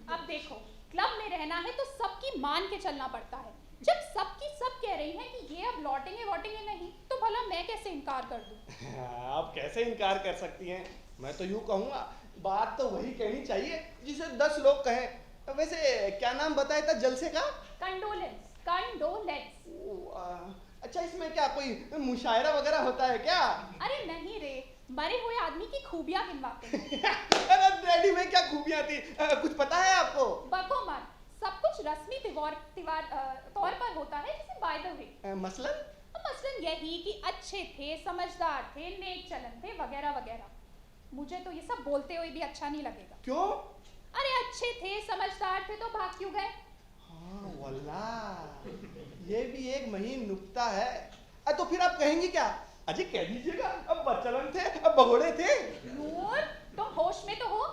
अब देखो, क्लब में रहना है तो सबकी मान के चलना पड़ता है। जब सबकी सब कह रही हैं कि ये अब लौटेंगे वोटेंगे नहीं, तो भला मैं कैसे इनकार कर दूं? आप कैसे इनकार कर सकती हैं? मैं तो यूँ कहूँगा, बात तो वही कहनी चाहिए जिसे 10 लोग कहें। वैसे क्या नाम बताया था जलसे का? Condolence, condolence. अच्छा, इसमें क्या कोई मुशायरा वगैरह होता है क्या? अरे नहीं रे, मरे हुए आदमी की खूबियां गिनवाते हैं। अरे डैडी में क्या खूबियां थी, कुछ पता है आपको? बको मत, सब कुछ रस्मी तौर पर होता है, जैसे बाय द वे। मसलन यही कि अच्छे थे, समझदार थे, नेक चलन थे, वगैरह वगैरह। मुझे तो ये सब बोलते हुए भी अच्छा नहीं लगेगा। क्यों? अरे अच्छे थे, समझदार थे तो भाग क्यों गए? हाँ वल्लाह, ये भी एक महीन नुक्ता है। तो फिर आप कहेंगी क्या? अजी कह दीजिएगा, अब बच्चलन थे, अब भगोड़े थे। नूर, तुम होश में तो हो?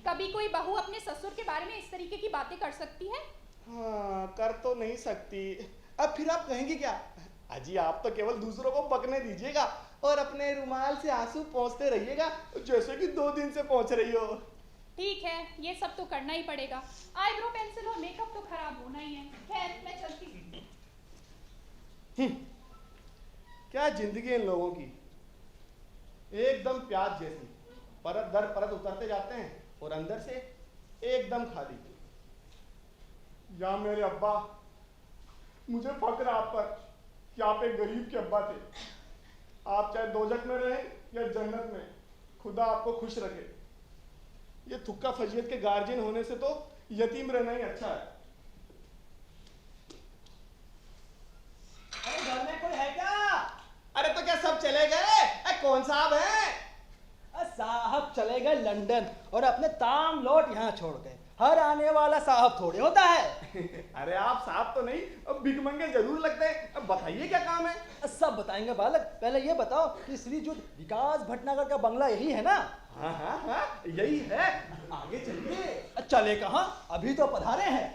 कभी कोई बहू अपने ससुर के बारे में इस तरीके की बातें कर सकती है? हाँ, कर तो नहीं सकती। अब फिर आप कहेंगी क्या? अजी आप तो केवल दूसरों को बकने दीजिएगा और अपने रुमाल से आंसू पोंछते रहिएगा, जैसे कि 2 दिन से पोंछ रही हो। ठीक है, ये सब तो करना ही पड़ेगा। आईब्रो पेंसिल और मेकअप तो खराब होना ही है। खैर मैं चलती हूँ। क्या जिंदगी इन लोगों की, एकदम प्याज जैसी, परत दर परत उतरते जाते हैं और अंदर से एकदम खाली। या मेरे अब्बा, मुझे फक्र आप पर कि आप एक गरीब के अब्बा थे। आप चाहे दोजख में रहें या जन्नत में, खुदा आपको खुश रखे। ये थुक्का फजीयत के गार्जियन होने से तो यतीम रहना ही अच्छा है। अरे घर में कोई है क्या? अरे तो क्या सब चले गए? कौन साहब है? साहब चले गए लंदन और अपने ताम लौट यहाँ छोड़ गए। हर आने वाला साहब थोड़े होता है। अरे आप साहब तो नहीं, अब भिखमंगे जरूर लगते हैं। अब बताइए क्या काम है? सब बताएंगे बालक, पहले ये बताओ कि श्री जुट विकास भटनागर का बंगला यही है ना? हाँ हाँ हाँ, यही है। आगे चलिए। चले कहाँ, अभी तो पधारे हैं।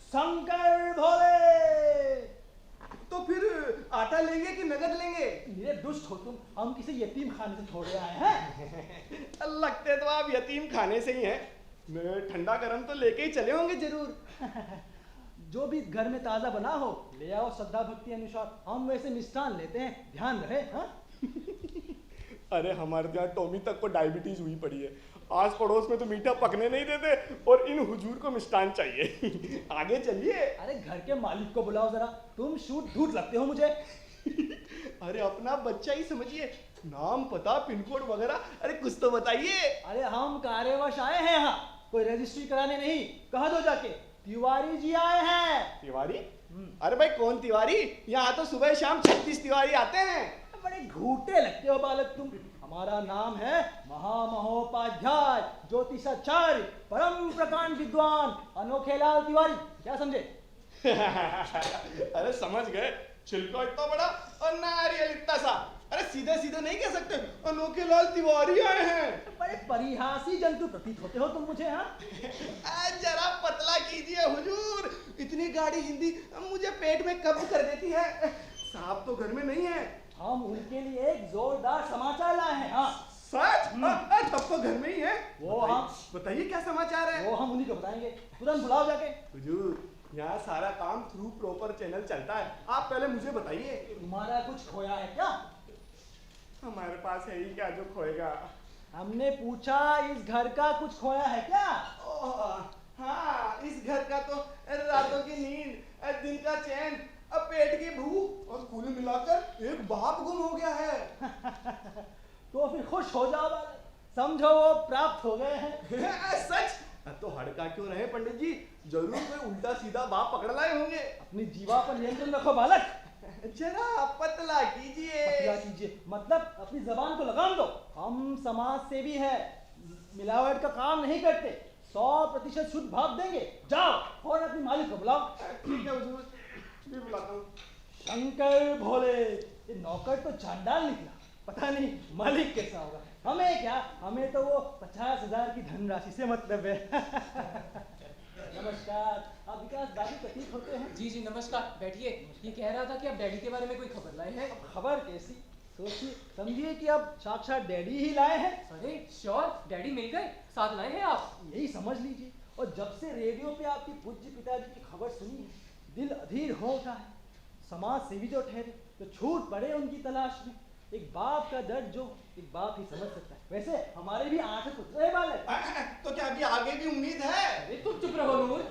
शंकर भोले। तो फिर आटा लेंगे कि नगद लेंगे? मेरे दुष्ट हो तुम, हम किसी यतीम खाने से थोड़े आए हैं। लगते तो आप यतीम खाने से ही हैं। मैं ठंडा गरम तो लेके ही चले होंगे जरूर। जो भी घर में ताजा बना हो ले आओ, श्रद्धा भक्ति अनुसार। हम वैसे मिष्ठान लेते हैं, ध्यान रहे। हाँ? अरे हमारे यहाँ टॉमी तक को डायबिटीज हुई पड़ी है। आस पड़ोस में तो मीठा पकने नहीं देते और इन हुजूर को मिष्ठान चाहिए। आगे चलिए। अरे घर के मालिक को बुलाओ जरा, तुम शूट धूट लगते हो मुझे। अरे अपना बच्चा ही समझिए, नाम पता पिन कोड वगैरह, अरे कुछ तो बताइए। अरे हम कार्यवश आए हैं यहाँ, कोई रजिस्ट्री कराने नहीं। कह दो जाके तिवारी जी आए हैं। तिवारी? अरे भाई कौन तिवारी? यहाँ तो सुबह शाम 36 तिवारी आते हैं। बड़े घूटे लगते हो बालक तुम। हमारा नाम है महामहोपाध्याय ज्योतिषाचार्य परम प्रकांड विद्वान अनोखेलाल तिवारी। क्या समझे? अरे समझ गए, छिलका इतना बड़ा और नारियल इतना सा। अरे सीधे सीधे नहीं कह सकते, अनोखेलाल तिवारी आए हैं। बड़े परिहासी जंतु प्रतीत होते हो तुम मुझे। हाँ जरा पतला कीजिए हुजूर, इतनी गाढ़ी हिंदी मुझे पेट में कब्ज कर देती है। साहब तो घर में नहीं है। हम उनके लिए एक जोरदार समाचार लाए हैं। हाँ सच? तब तो घर में ही है। वो हम बताइए क्या समाचार है। वो हम उन्हीं को बताएंगे, तुरंत बुलाओ जाके। हुजूर यहाँ सारा काम थ्रू प्रॉपर चैनल चलता है, आप पहले मुझे बताइए। तुम्हारा कुछ खोया है क्या? हमारे पास है ही क्या जो खोएगा। हमने पूछा इस घर का कुछ खोया है क्या? हाँ, इस घर का तो रातों की नींद, दिन का चैन, अब पेट की भूख और कुल मिलाकर एक बाप गुम हो गया है। तो फिर खुश हो जाओ, समझो वो प्राप्त हो गए हैं। सच? तो हड़का क्यों रहे पंडित जी, जरूर कोई उल्टा सीधा बाप पकड़ लाए होंगे। अपनी जीवा पर नियंत्रण रखो बालक। जरा पतला कीजिए। पतला कीजिए मतलब अपनी जबान को लगाम दो। हम समाज सेवी है, मिलावट का काम नहीं करते, 100% शुद्ध भाव देंगे। जाओ और अपनी मालिक को बुलाओ। ठीक है हुजूर, भी बुलाता हूँ। शंकर भोले, ये नौकर तो चांडाल निकला, पता नहीं मालिक कैसा होगा। हमें क्या, हमें तो वो 50,000 की धनराशि से मतलब है। नमस्कार, आप विकास बाबू प्रतीत होते हैं। जी जी नमस्कार, बैठिए। ये कह रहा था कि आप डैडी के बारे में कोई खबर लाए हैं। खबर कैसी? सोचिए समझिए कि अब साक्षात डैडी ही लाए हैं। अरे श्योर, डैडी मिल गए, साथ लाए हैं आप। यही समझ लीजिए। और जब से रेडियो पे आपकी पूज्य पिताजी की खबर सुनी, दिल अधीर हो उठा है। समाज सेवी जो ठहरे तो छूट पड़े उनकी तलाश में। एक बाप का दर्द जो एक बाप ही समझ सकता है। वैसे हमारे भी 8 पुत्र है बालक। तो क्या अभी आगे भी उम्मीद है? अरे तुम चुप रहो नूर।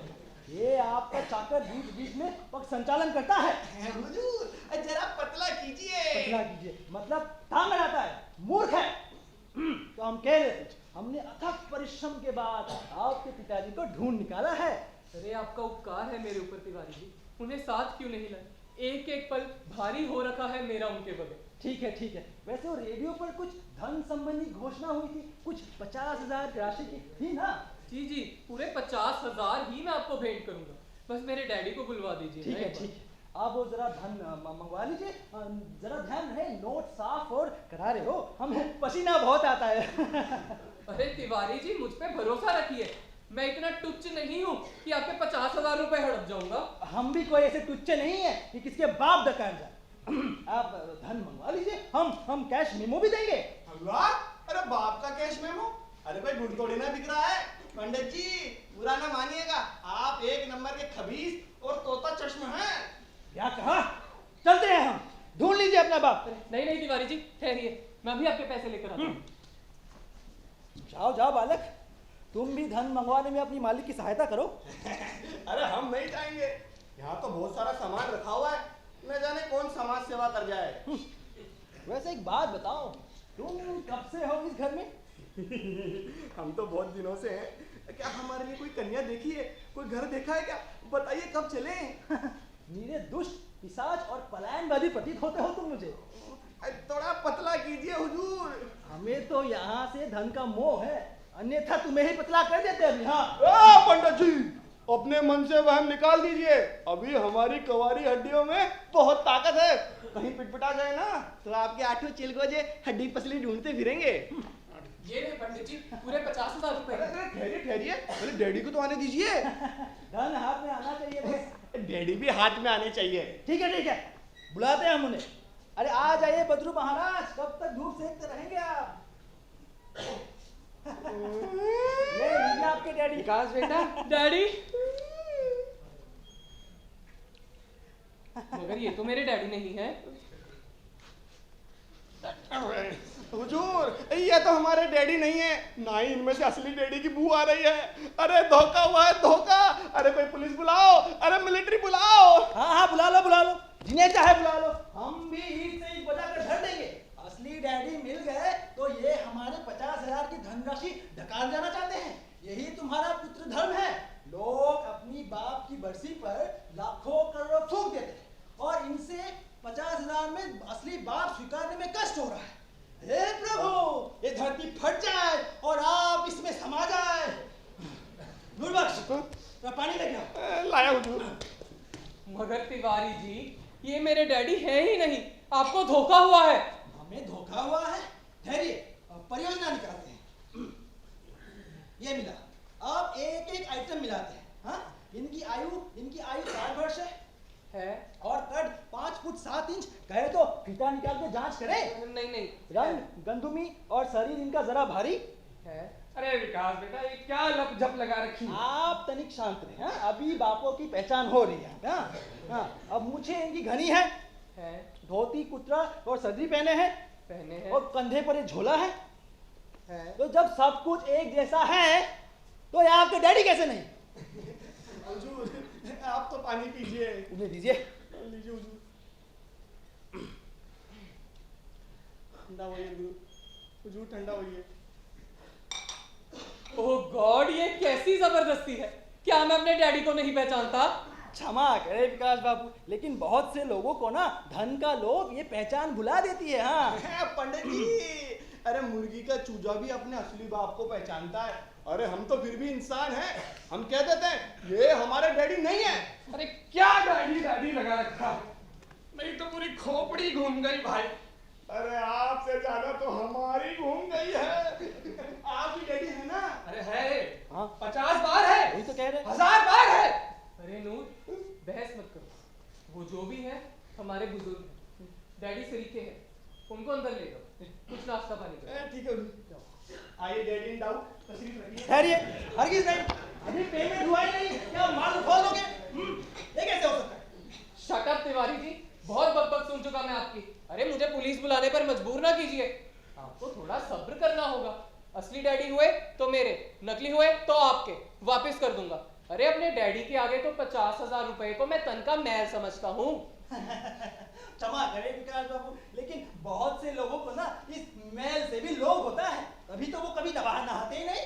ये आपका चाकर बीच बीच में पग संचालन करता है। हुजूर जरा पतला कीजिए। पतला कीजिए मतलब टांग अड़ाता है, मूर्ख है। तो हम कह रहे थे, हमने अथक परिश्रम के बाद आपके पिताजी को ढूंढ निकाला है। अरे आपका उपकार है मेरे ऊपर तिवारी जी, उन्हें साथ क्यों नहीं लाए? एक एक पल भारी हो रखा है मेरा उनके बगैर। ठीक है ठीक है। वैसे वो रेडियो पर कुछ धन संबंधी घोषणा हुई थी, कुछ 50,000 राशि की थी ना? जी जी, पूरे 50,000 ही मैं आपको भेंट करूंगा। बस मेरे डैडी को बुलवा दीजिए। ठीक है ठीक है। आप वो जरा धन मंगवा लीजिए। जरा ध्यान रहे, नोट साफ और करारे हो, हमें पसीना बहुत आता है। अरे तिवारी जी, मुझ पे भरोसा रखिए, मैं इतना तुच्छ नहीं हूँ कि आपके 50,000 रुपए हड़प जाऊंगा। हम भी कोई ऐसे तुच्छ नहीं है कि किसके बाप डकाए जाए। आप धन मंगवा लीजिए, हम कैश मेमो भी देंगे। अरे बाप का कैश मेमो? अरे भाई गुड़ थोड़ी ना बिक रहा है। पंडित जी बुरा ना मानिएगा, आप एक नंबर के खबीस और तोता चश्म हैं। क्या कहा? चलते हैं हम, ढूंढ लीजिए अपना बाप। नहीं नहीं तिवारी जी ठहरिए, मैं भी आपके पैसे लेकर आता हूँ। जाओ जाओ बालक, तुम भी धन मंगवाने में अपनी मालिक की सहायता करो। अरे हम नहीं जाएंगे, यहाँ तो बहुत सारा सामान रखा हुआ है, न जाने कौन समाज सेवा कर जाए। वैसे एक बात बताओ, तुम कब से हो इस घर में? हम तो बहुत दिनों से हैं। क्या हमारे लिए कोई कन्या देखी है, कोई घर देखा है क्या? बताइए कब चले? नीरे दुष्ट, पिशाच और पलायनवादी प्रतीत होते हो तुम मुझे। थोड़ा पतला कीजिए हुजूर। हमें तो यहाँ से धन का मोह है, अन्यथा तुम्हें ही पतला कर देते अभी। हाँ पंडित जी, अपने मन से वहम निकाल दीजिए। अभी हमारी कवारी हड्डियों में बहुत ताकत है, कहीं पिटपिटा जाए ना तो आपके 8 चिलगोजे हड्डी पसली ढूंढते फिरेंगे। ये रहे पंडित जी, पूरे 50,000 रुपए। ठहरिए ठहरिए, अरे डैडी को तो आने दीजिए। धन हाथ में आना चाहिए बस। डैडी भी हाथ में आने चाहिए। ठीक है, बुलाते हैं हम उन्हें। अरे आ जाइए बद्रू महाराज, कब तक धूप सेकते रहेंगे आप? ले लीजिए आपके डैडी। विकास बेटा। डैडी। मगर ये तो मेरे डैडी नहीं है। हुजूर ये तो हमारे डैडी नहीं है, ना ही इनमें से असली डैडी की बू आ रही है। अरे धोखा हुआ है, धोखा। अरे कोई पुलिस बुलाओ, अरे मिलिट्री बुलाओ। हाँ बुला लो, जिन्हें चाहे बुला लो, हम भी ईद से ईद बजा कर धर देंगे। असली डैडी मिल गए तो ये हमारे 50,000 की धनराशि ढकाल जाना चाहते हैं। यही तुम्हारा पुत्र धर्म है। लोग अपनी बाप की बरसी पर लाखों करोड़ों फूंक देते हैं और इनसे 50,000 में असली बाप स्वीकारने में कष्ट हो रहा है। हे प्रभु, ये धरती फट जाए और आप इसमें समा जाए। नूरबख्श, पानी लेके आओ। लाया हुजूर। मगर तिवारी जी, ये मेरे डैडी हैं ही नहीं, आपको धोखा हुआ है। हमें धोखा हुआ है? धैर्य, परियोजना निकालते हैं। ये मिला, आप एक एक आइटम मिलाते हैं। हाँ, इनकी आयु 60 वर्ष है और कद 5 फुट 7 इंच। कहे तो फीता निकाल के जांच करें। नहीं। रंग गंदुमी और शरीर इनका जरा भारी है। अरे विकास बेटा, ये क्या लप झप लगा रखी है? आप तनिक शांत रहे। हाँ, अभी बापों की पहचान हो रही है। हाँ, अब मूछें इनकी घनी है। धोती कुतरा और सदरी पहने हैं और कंधे पर एक झोला है। तो जब सब कुछ एक जैसा है तो ये आपके डैडी कैसे नहीं? हुजूर, आप तो पानी पीजिए। उन्हें दीजिए। लीजिए हुजूर। ठंडा होइए हुजूर, ठंडा होइए। ओह गॉड, ये कैसी जबरदस्ती है। क्या मैं अपने डैडी को नहीं पहचानता? क्षमा करे विकास बाबू, लेकिन बहुत से लोगों को ना धन का लोभ ये पहचान भुला देती है। हाँ पंडित जी, अरे मुर्गी का चूजा भी अपने असली बाप को पहचानता है। अरे हम तो फिर भी इंसान हैं, हम कह देते हैं ये हमारे डैडी नहीं है। अरे क्या डैडी लगा रखा, मेरी तो पूरी खोपड़ी घूम गई भाई। अरे आपसे ज्यादा तो हमारी घूम गई है। आप ही डैडी है ना? अरे है। हाँ? 50 बार है। वही तो कह रहे। 1000 बार है। अरे नूर, बहस मत करो। वो जो भी है हमारे बुजुर्ग हैं, डैडी सरीखे हैं, उनको अंदर ले जाओ, कुछ नाश्ता पानी करो। ठीक है, आइए डैडी इन डाउट, तशरीफ रखिए। ठहरिए, हरगिज़ नहीं, अभी पेमेंट हुआ ही नहीं, क्या माल खोल दोगे? ये कैसे हो सकता है? शट अप तिवारी जी, बहुत बकबक सुन चुका मैं आपकी। अरे मुझे पुलिस बुलाने पर मजबूर ना कीजिए, आपको थोड़ा सब्र करना होगा। असली डैडी हुए तो मेरे, नकली हुए तो आपके, वापस कर दूंगा। अरे अपने डैडी के आगे तो 50,000 रुपए को मैं तन का मैल समझता हूँ। क्षमा करें विकास बाबू, लेकिन बहुत से लोगों को ना इस मैल से भी लोभ होता है, तभी तो वो कभी बाहर नहाते ही नहीं।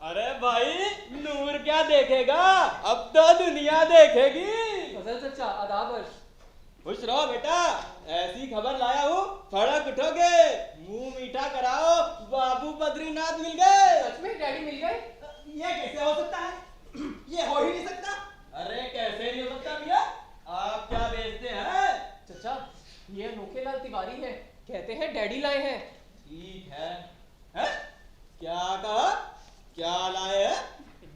अरे भाई, नूर क्या देखेगा, अब तो दुनिया देखेगी। फजल चचा, आदाब। खुश रहो बेटा, ऐसी खबर लाया हूँ, फड़क उठोगे। मुंह मीठा कराओ, बाबू बद्रीनाथ मिल गए। सच में डैडी मिल गए? ये कैसे हो सकता है? ये हो ही नहीं सकता। अरे कैसे नहीं हो सकता भैया, आप क्या बेचते हैं? चचा, ये अनोखे लाल तिवारी हैं, कहते हैं डैडी लाए हैं। ठीक है? क्या कहा? क्या लाए हैं?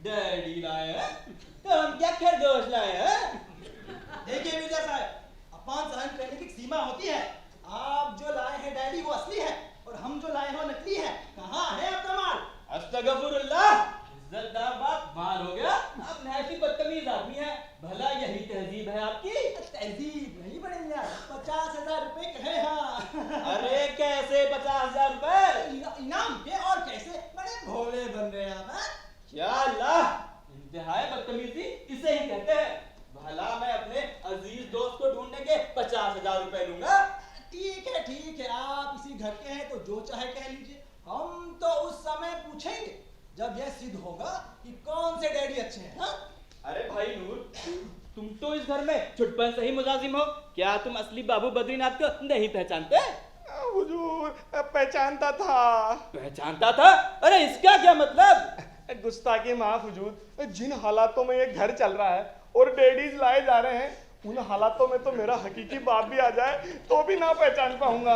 डैडी लाए हैं? तो हम क्या खरगोश लाए हैं? देखिए मिर्जा साहब, अपमान सहन करने की सीमा होती है। आप जो लाए हैं डैडी वो असली है और हम जो लाए हैं वो नकली है। कहाँ है आपका माल? अस्तगफुरुल्लाह, इज्जतदार बात माल हो गया। आप ऐसी बदतमीज आदमी है, भला यही तहजीब है आपकी? तहजीब नहीं बनेगा, 50,000 रुपए कहे। हाँ अरे कैसे 50,000 रुपए? इनाम के और कैसे? बड़े भोले बन रहे हैं आप। क्या अल्लाह, इंतहाई बदतमीजी इसे ही कहते हैं। भला मैं अपने अजीज दोस्त को ढूंढने के 50,000 रुपए लूंगा? ठीक है, आप इसी घर के हैं तो जो चाहे कह लीजिए। हम तो उस समय पूछेंगे जब यह सिद्ध होगा कि कौन से डैडी अच्छे हैं। हाँ? अरे भाई नूर, तुम तो इस घर में छुटपन से ही मुलाजिम हो, क्या तुम असली बाबू बद्रीनाथ को नहीं पहचानते? हुजूर, पहचानता था। पहचानता था? अरे इसका क्या मतलब? गुस्ताखी माफ हुजूर, जिन हालातों में ये घर चल रहा है और डैडीज लाए जा रहे हैं, उन हालातों में तो मेरा हकीकी बाप भी आ जाए तो भी ना पहचान पाऊंगा।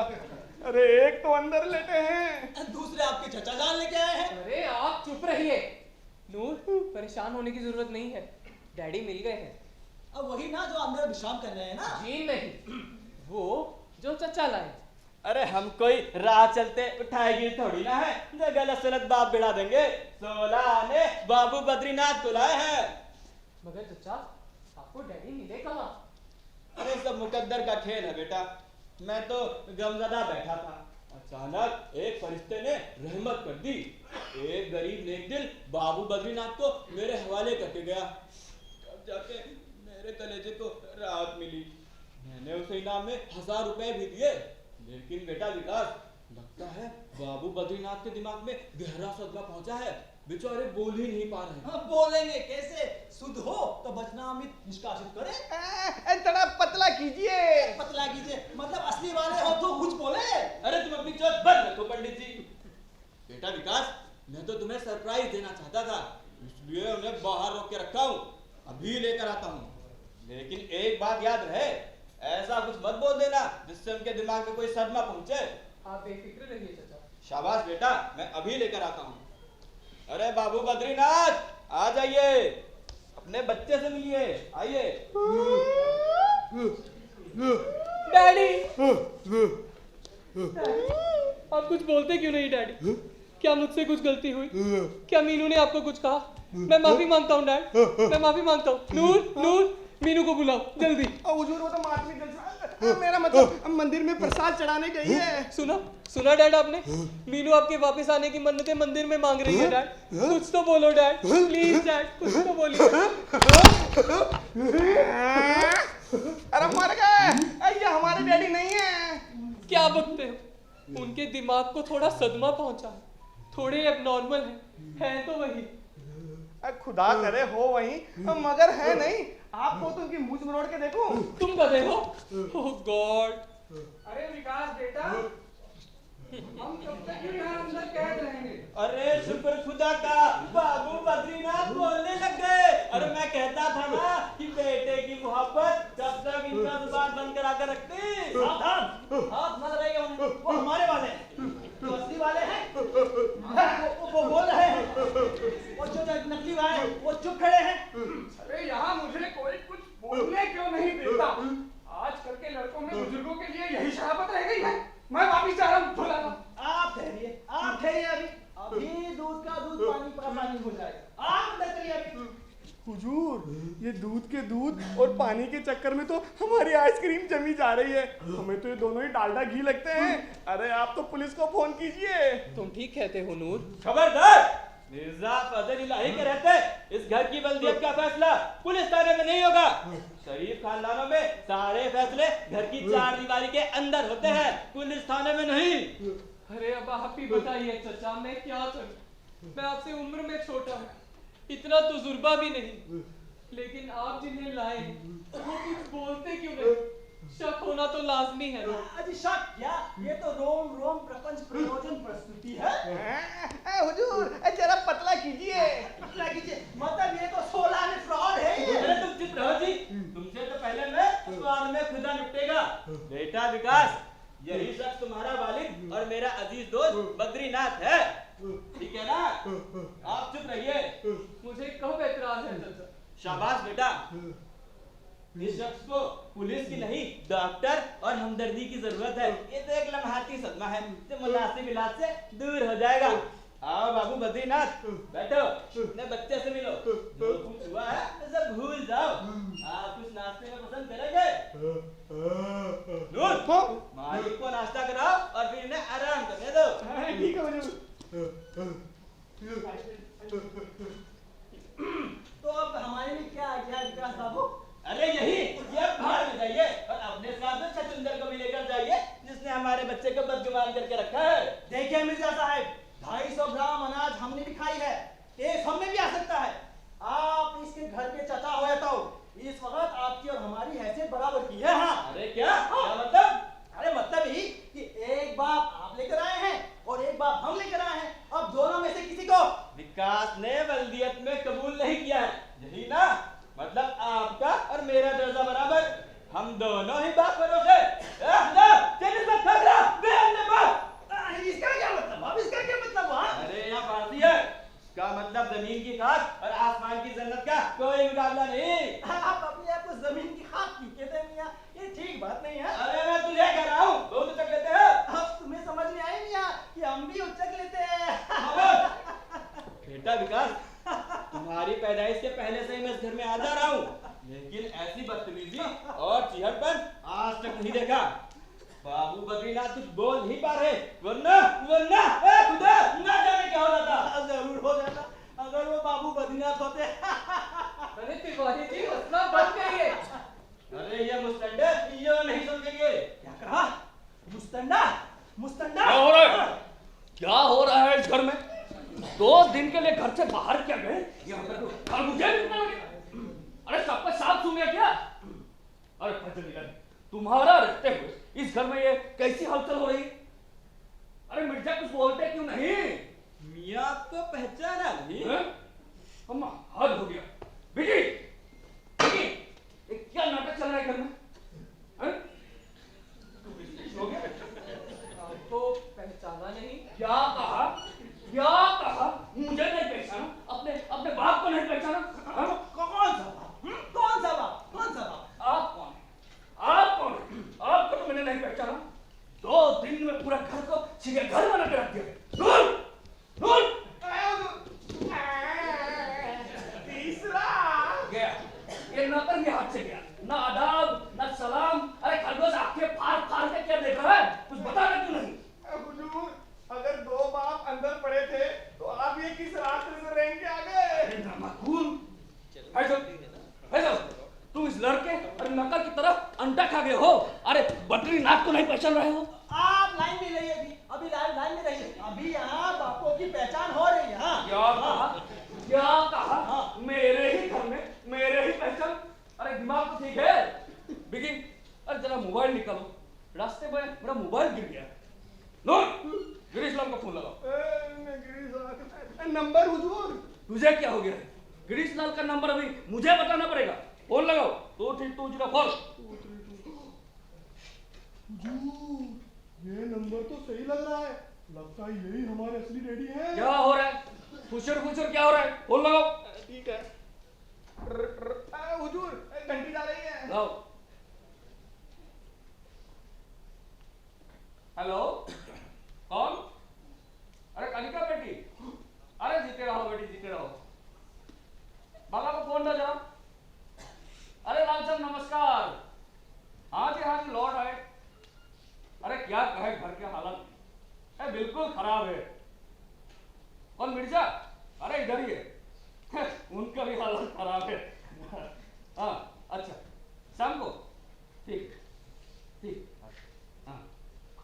अरे एक तो अंदर लेटे हैं, दूसरे आपके चचा जान लेके आए हैं। अरे आप चुप रहिए नूर, परेशान होने की जरूरत नहीं है, डैडी मिल गए हैं। अब वही ना जो अंदर विश्राम कर रहे हैं ना? जी नहीं, वो जो चचा लाए। अरे हम कोई राह चलते उठाएगी थोड़ी ना है, जो गलत सलत बाप बिड़ा देंगे। 16 ने बाबू बद्रीनाथ को लाए हैं। मगर चचा, आपको डैडी मिले कहाँ? अरे सब मुकद्दर का खेल है बेटा, मैं तो गमज़दा बैठा था, अचानक एक फरिश्ते ने रहमत कर दी। एक गरीब नेक दिल बाबू बद्रीनाथ को मेरे हवाले करके गया। तब जाके मेरे कलेजे को राहत मिली। मैंने उसे इनाम में 1000 रुपए भी दिए। लेकिन बेटा विकास, लगता है बाबू बद्रीनाथ के दिमाग में गहरा सदमा पहुंचा है। बेचारे बोल ही नहीं पा रहे। हाँ, बोलेंगे कैसे? शुद्ध हो तो वचनामृत निष्कासित करें। थोड़ा पतला कीजिए। पतला कीजिए मतलब असली वाले हो तो कुछ बोले। अरे तुम अपनी चोट बंद रखो पंडित जी। बेटा विकास, मैं तो तुम्हें सरप्राइज देना चाहता था, इसलिए उन्हें बाहर रोक के रखा हूँ, अभी लेकर आता हूँ। लेकिन एक बात याद रहे, ऐसा कुछ मत बोल देना जिससे उनके दिमाग में कोई सदमा पहुंचे। आप बेफिक्र रहिए चाचा। शाबाश बेटा, मैं अभी लेकर आता हूँ। अरे बाबू बद्रीनाथ, आ जाइए, अपने बच्चे से मिलिए, आइए। डैडी, आप कुछ बोलते क्यों नहीं डैडी? क्या मुझसे कुछ गलती हुई? क्या मीनू ने आपको कुछ कहा? मैं माफी मांगता हूँ डैड, मैं माफी मांगता हूँ। नूर, नूर, मीनू को बुलाओ जल्दी। हुजूर वो तो मातमी मेरा मतलब मंदिर में प्रसाद चढ़ाने गई है। सुना डैड आपने? मीनू आपके वापस आने की मन्नतें मंदिर में मांग रही है डैड। कुछ तो बोलो डैड, प्लीज डैड, कुछ तो बोलिए। अरे मर गए, ये हमारे डैडी नहीं है। क्या बकते हो? उनके दिमाग को थोड़ा सदमा पहुंचा है, थोड़े एबनॉर्मल हैं तो वही। खुदा करे हो वही, मगर है नहीं। आपको तो उनकी मूंछ मरोड़ के देखो। तुम गधे हो? ओह गॉड। अरे विकास बेटा, हम कब तक यहाँ अंदर कैद रहेंगे? अरे शुक्र खुदा का, बाबू बद्रीनाथ बोलने लग गए। अरे मैं कहता था ना कि बेटे की मोहब्बत कब तक इनका जुबान बंद करा कर रखती। सावधान, हाथ मत लगाइए उन्हें, वो हमारे वाले हैं, जो असली वाले हैं वो बोल रहे हैं, वो जो नकली वाले हैं वो चुप खड़े हैं। अरे यहाँ मुझे कोई कुछ बोलने क्यों नहीं देता? आजकल के लड़कों में बुजुर्गों के लिए यही शराबत रह गई है। मैं वापिस जा रहा हूँ झोला। आप ठहरिए, अभी दूध का दूध पानी का पानी हो जाएगा। आप अंदर चलिए अभी। हुजूर, ये दूध के दूध और पानी के चक्कर में तो हमारी आइसक्रीम जमी जा रही है। हमें तो ये दोनों ही डालडा घी लगते हैं। अरे आप तो पुलिस को फोन कीजिए। तुम ठीक कहते हो नूर। खबरदार, मिर्जा फजल इलाही के रहते इस घर की बल्दियत का फैसला पुलिस थाने में नहीं होगा। शरीफ खानदानों में सारे फैसले घर की चार दीवारी के अंदर होते हैं, पुलिस थाने में नहीं। अरे अब आप ही बताइए चाचा, मैं क्या करूं? मैं आपसे उम्र में छोटा हूँ, इतना तजुर्बा भी नहीं, लेकिन आप जिन्हें लाए वो कुछ बोलते क्यों नहीं? शक होना तो लाजमी है ना। अजी शक क्या, ये तो रोम रोम प्रपंच प्रयोजन प्रस्तुति है। हुजूर जरा पतला कीजिए। पतला कीजिए मतलब ये तो 16 में फ्रॉड है। अरे तुम चुप रहो जी, तुमसे तो पहले मैं स्वाद में खुदा निपटेगा। बेटा विकास, यही शख्स तुम्हारा वालिद और मेरा अजीज दोस्त बद्रीनाथ है, ठीक है ना? आप चुप रहिए। मुझे कब एतराज है चाचा? शाबाश बेटा, इस शख्स को पुलिस की नहीं डॉक्टर और हमदर्दी की जरूरत है। ये तो एक लम्हाती सदमा है जो मुनासिब इलाज से दूर हो जाएगा। आओ बाबू बद्रीनाथ, बैठो, अपने बच्चे से मिलो, जो कुछ हुआ है तो सब भूल जाओ। आप कुछ नाश्ते में पसंद करेंगे? नूर, मालिक को नाश्ता कराओ और फिर इन्हें आराम करने दो। ठीक है हुजूर। तो अब हमारे लिए क्या आज्ञा है विकास बाबू? अरे यही कि अब बाहर में जाइए और अपने साथ में छछुंदर को भी लेकर जाइए, जिसने हमारे बच्चे को बदगुमान करके रखा है। देखिए मिर्जा साहब, 250 ग्राम अनाज हमने भी खाई है, एक हम में भी आ सकता है। आप इसके घर के चचा हो या तो इस वक्त आपकी और हमारी हैसियत बराबर की है। हाँ अरे क्या मतलब? अरे मतलब ही कि एक बाप आप लेकर आए हैं और एक बाप हम लेकर आए हैं। अब दोनों में से किसी को विकास ने वल्दियत में कबूल नहीं किया है, यही ना? मतलब आपका और मेरा दर्जा बराबर, हम दोनों ही बाप भरोसे। इसका क्या मतलब? अब इसका क्या मतलब? अरे यहाँ फारसी है, इसका मतलब जमीन की खाक और आसमान की जन्नत का कोई मुकाबला नहीं। आप अपने आप को जमीन की खाक क्यों कहते हैं मियां? ये ठीक बात नहीं है। अरे मैं तुझे कह रहा हूँ, बहुत उचक लेते हैं। अब तुम्हें समझ में आए मियां कि हम भी उचक लेते हैं। बेटा विकास, तुम्हारी पैदाइश के पहले से ही मैं इस घर में आ जा रहा हूँ, लेकिन ऐसी बदतमीजी और चिढ़पन आज तक नहीं देखा। बाबू बद्रीनाथ कुछ बोल नहीं पा रहे, वरना खुदा ना जाने क्या हो जाता। जरूर हो जाता अगर वो बाबू बद्रीनाथ होते। अरे तिवारी जी, हंसना बंद करिए। अरे ये मुस्तंडे ये नहीं समझेंगे। क्या कहा? मुस्तंडा? क्या हो रहा है? क्या हो रहा है इस घर में? 2 दिन के लिए घर से बाहर क्या गए? यहाँ पर तो खरबूजे बिकने लगे। अरे सबका साफ सूंघ गया क्या? अरे फजल, तुम्हारा रहते हुए इस घर में ये कैसी हलचल हो रही? अरे मिर्जा कुछ बोलते क्यों नहीं? मियाँ आपको पहचाना नहीं? अम्मा हद हो गया। विकी, विकी, ये क्या नाटक चल रहा है घर में? हो गया? आपको पहचाना नहीं? क्या कहा? क्या कहा? मुझे नहीं पहचाना? अपने बाप को नहीं पहचाना? कौन सा बाप? कौन सा बाप? कौन सा बाप? आप कौन है? आप कौन है? आपको तो मैंने नहीं पहचाना। 2 दिन में पूरा घर को सीधे घर बना के रख दिया। नूर! नूर! तीसरा गया। ये नौकर भी हाथ से गया। ना आदाब, ना सलाम। अरे खरगोश आंखें फाड़ के क्या देख रहा है? कुछ बताना क्यों नहीं? हुजूर, अगर 2 बाप अंदर पड़े थे तो आप ये किस रास्ते से रेंग के आ गए? नामाकूल। तुम इस लड़के और नकल की तरफ अंडा खा गए हो। अरे बद्रीनाथ को नहीं पहचान रहे हो? आप लाइन में रहिए, अभी लाइन में रहिए। अभी यहाँ बापों की पहचान हो रही है। हाँ। क्या कहा? क्या कहा? हाँ। मेरे ही घर में मेरे ही पहचान? अरे दिमाग तो ठीक है? बिगिन, अरे जरा मोबाइल निकालो। रास्ते में मेरा मोबाइल गिर गया। नूर, गिरीश लाल को फोन लगाओ। नंबर हुजूर। तुझे क्या हो गया? गिरीश लाल का नंबर अभी मुझे बताना पड़ेगा। फोन लगाओ। 2320 ये नंबर तो सही लग रहा है। लगता है यही हमारे असली डैडी हैं। क्या हो रहा है? खुशर क्या हो रहा है? फोन लगाओ। ठीक है। हुजूर, घंटी जा रही है। लाओ। हेलो, कौन? अरे कनिका बेटी। अरे जीते रहो बेटी, जीते रहो। बाबा को फोन दो जरा। अरे लालचंद नमस्कार। हाँ जी लौट आए। अरे क्या कहे घर के हालत है, बिल्कुल खराब है। और मिर्जा? अरे इधर ही है। उनका भी हालत खराब है। हाँ अच्छा, शाम को? ठीक। हाँ।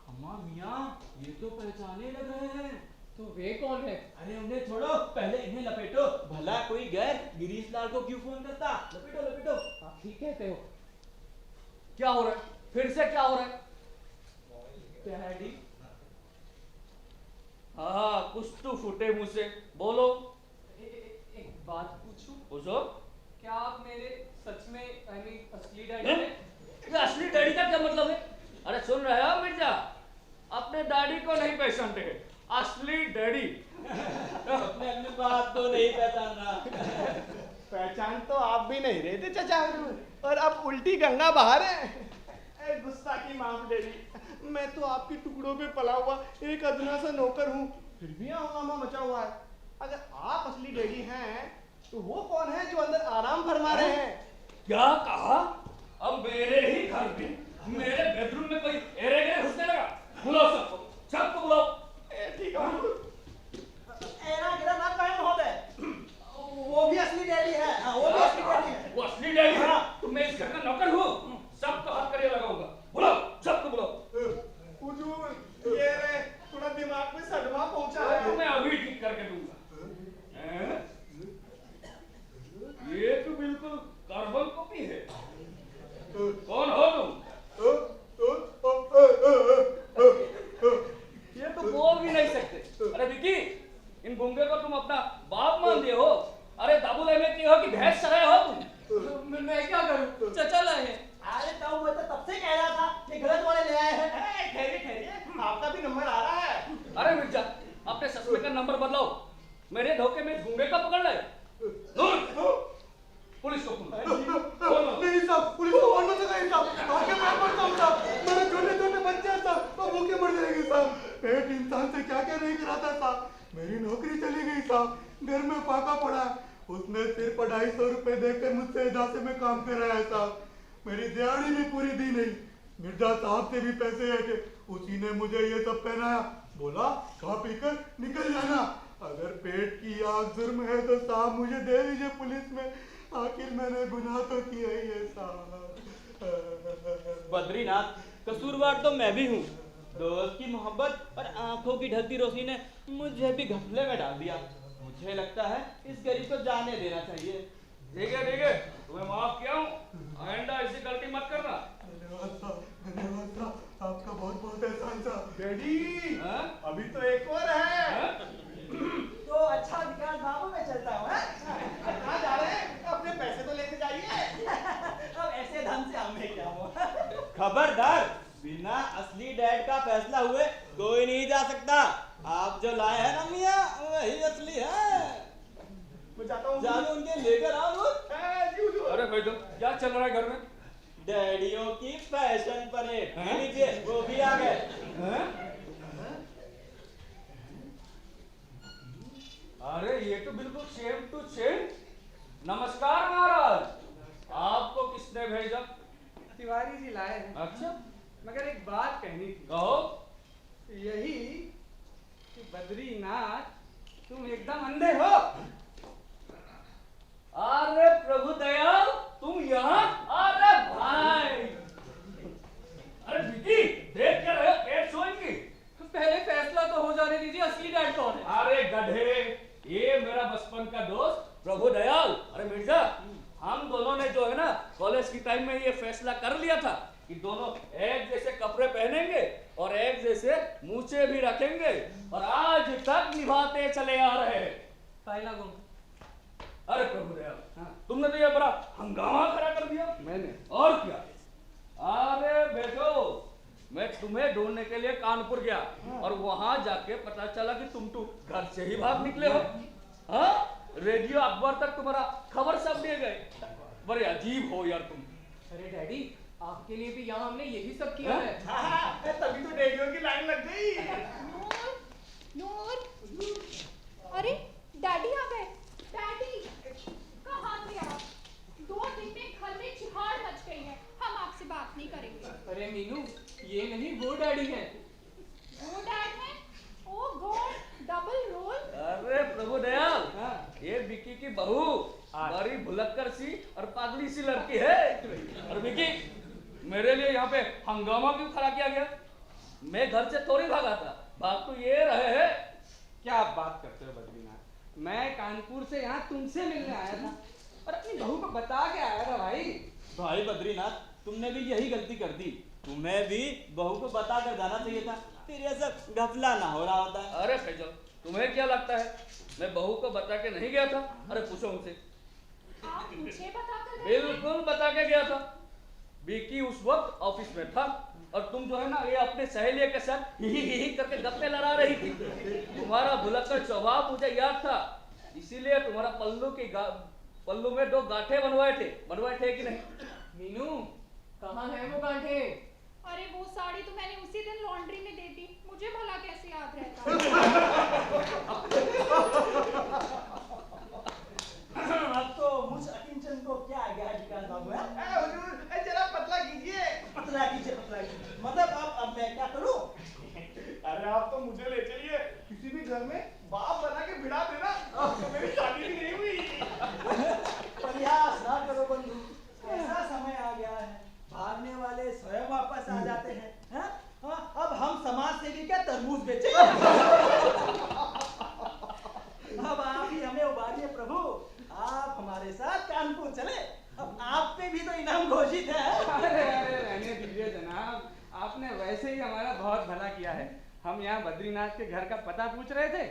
अम्मा मियाँ, ये तो पहचाने लग रहे हैं। तो वे कौन है? अरे उन्हें छोड़ो, पहले इन्हें लपेटो। भला कोई गैर गिरीश लाल को क्यों फोन करता? लपेटो। आप ठीक कहते हो। क्या हो रहा है? फिर से क्या हो रहा है? डैडी, हाँ कुछ तो फूटे मुंह से, बोलो। एक बात पूछूं? पूछो। क्या आप मेरे सच में असली डैडी हैं? ये असली डैडी का क्या मतलब है? अरे सुन रहे हो मिर्जा, अपने डैडी को नहीं पहचानते हैं। असली डैडी अपने बाप को नहीं पहचाना। पहचान तो आप भी नहीं रहे थे चाचा, और अब उल्टी गंगा बहा रहे हैं। गुस्सा की माफ डैडी, मैं तो आपके टुकड़ों पे पला हुआ एक अदना सा नौकर हूँ, फिर भी हंगामा मचा हुआ है। अगर आप असली डैडी हैं तो वो कौन है जो अंदर आराम फरमा रहे हैं? क्या कहा? अब मेरे ही घर में मेरे बेडरूम में कोई एरे गरे घुसने लगा? बुलाओ सबको बुलाओ। ठीक है। एरा गिरा ना कहे महोदय, वो भी असली डैडी है। हाँ, वो भी असली डैडी है। वो असली डैडी है? तो मैं इस घर का नौकर हूँ, सबको हाथ करिए लगाऊंगा। बुलाओ, सबको बुलाओ। हुजूर, ये रे थोड़ा दिमाग में सदमा पहुंचा है। तो मैं अभी ठीक करके दूंगा। ये तो बिल्कुल कार्बन कॉपी है। कौन हो तुम? ये तो बोल भी नहीं सकते। अरे विकी, इन गूंगे को तुम अपना बाप मान दिए हो? अरे दाबूले में की हो कि भैंस चराए हो तुम? मैं क्या करूं? चचा लाए हैं। अरे तो मैं तो तब से कह रहा था कि गलत वाले ले आए हैं। ठहरिए, आपका भी नंबर आ रहा है। अरे मिर्जा, अपने ससुर का नंबर बदलाओ। मेरे धोखे में गूंगे का पकड़ ले। पुलिस को फोन नहीं साहब, पुलिस को फोन मत करिए साहब। आगे मैं मरता हूं साहब। मेरे छोटे बच्चे हैं साहब, वो भूखे मर जाएंगे साहब। पेट इंसान से क्या नहीं कराता साहब। मेरी नौकरी चली गई साहब, घर में फाका पड़ा। उसने सिर्फ 250 रुपए देकर मुझसे इजाज़े में काम कराया है साहब। मेरी दिहाड़ी भी पूरी दी नहीं। मिर्जा साहब से भी पैसे है, उसी ने मुझे ये सब पहनाया। बोला खा पीकर निकल जाना। अगर पेट की आग जुर्म है तो साहब मुझे दे दीजिए पुलिस में। आखिर मैंने गुनाह तो किया ही है साहब। बद्रीनाथ, कसूरवार तो मैं भी हूँ। दोस्त की मोहब्बत और आंखों की ढलती रोशनी ने मुझे भी घपले में डाल दिया। मुझे लगता है इस गरीब को जाने देना चाहिए। ठीक है, तुम्हें माफ किया हूँ, आइंदा ऐसी गलती मत करना। धन्यवाद साहब, आपका बहुत बहुत एहसान साहब। डैडी हाँ? अभी तो एक और है। हाँ? तो अच्छा विकास बाबू में चलता हूँ। कहाँ जा रहे हैं? अपने पैसे तो लेके जाइए। अब ऐसे धन से हमें क्या हुआ? खबरदार, बिना असली डैड का फैसला हुए कोई नहीं जा सकता। आप जो लाए हैं ना मियाँ, वही असली है। मैं जाता हूँ। जानो उनके लेकर आओ लोग। अरे भाई तो क्या चल रहा है घर में? डैडियों की फैशन परेड। लीजिए वो भी आ गए। अरे ये तो बिल्कुल सेम टू सेम। नमस्कार महाराज, आपको किसने भेजा? तिवारी जी लाए हैं। अच्छा, मगर एक बात कहनी थी। कहो। यही कि बद्रीनाथ तुम एकदम अंधे हो। अरे प्रभु दयाल, तुम यहाँ? अरे भाई, अरे विकी, देख क्या रहे हो? पेट सोएंगी? पहले फैसला तो हो जाने दीजिए, असली डैड कौन है? अरे गधे, ये मेरा बचपन का दोस्त प्रभु दयाल। अरे मिर्जा, हम दोनों ने जो है ना कॉलेज की टाइम में ये फैसला कर लिया था कि दोनों एक जैसे कपड़े पहनेंगे और एक जैसे मूछें भी रखेंगे, और आज तक निभाते चले आ रहे हैं। फाइला गुम। अरे प्रभु दयाल, तुमने तो ये बड़ा हंगामा खड़ा कर दिया। मैंने? और क्या? अरे बेटो, मैं तुम्हें ढूंढने के लिए कानपुर गया और वहां जाके पता चला कि तुम तो घर से ही भाग निकले हो। हाँ, रेडियो अखबार तक तुम्हारा खबर सब दे गए। बड़े अजीब हो यार तुम। अरे डैडी, आपके लिए भी यहाँ हमने यही सब किया है। तभी तो डैडियों की लाइन लग गई। नूर, अरे डैडी आ गए। डैडी कहाँ थे आप? 2 दिन में घर में चिहाड़ मच गई है। हम आपसे बात नहीं करेंगे। अरे मीनू, ये नहीं वो डैडी है। वो डैड है? ओ गॉड, डबल रोल। अरे प्रभु दयाल, ये विकी की बहू बड़ी भुलक्कर सी और पागली सी लड़की है। और विकी, मेरे लिए यहाँ पे हंगामा क्यों खड़ा किया गया? मैं घर से थोड़ी भागा था, भाग तो ये रहे हैं। क्या बात करते हो बद्रीनाथ? मैं कानपुर से यहाँ तुमसे मिलने आया था और अपनी बहू को बता के आया था भाई। भाई बद्रीनाथ, तुमने भी यही गलती कर दी। तुम्हें भी बहू को बता कर जाना चाहिए था, फिर ये सब घपला ना हो रहा होता। अरे फैजल, तुम्हें क्या लगता है मैं बहू को बता के नहीं गया था? अरे पूछो उनसे। आप मुझे बताकर गए थे? बिल्कुल बता के गया था। विकी उस वक्त ऑफिस में था और तुम जो है ना ये अपने सहेलियों के साथ ही करके गप्पे लड़ा रही थी। तुम्हारा भुलक्कड़ स्वभाव मुझे याद था, इसीलिए तुम्हारा पल्लू में 2 गांठे बनवाए थे कि नहीं? मीनू, कहाँ है वो गांठे? अरे वो साड़ी तो मैंने उसी दिन लॉन्ड्री में दे दी। मुझे भला कैसे याद रहता? अब तो मुझ अकिंचन को क्या आ गया विकास बाबू है? हुजूर जरा पतला कीजिए। पतला कीजिए। मतलब अब मैं क्या करूं? अरे आप तो मुझे ले चलिए किसी भी घर में बाप बना के भिड़ा देना। तो मेरी शादी भी नहीं हुई। प्रयास ना करो बंधु, ऐसा समय आ गया है भागने वाले स्वयं वापस आ जाते हैं। अब हम समाज सेवी क्या तरबूज बेचे? अब आप ही हमें उबारिए प्रभु, आप हमारे साथ कानपुर चले। अब आप पे भी तो इनाम घोषित है। अरे रहने दीजिए जनाब, आपने वैसे ही हमारा बहुत भला किया है। हम यहाँ बद्रीनाथ के घर का पता पूछ रहे थे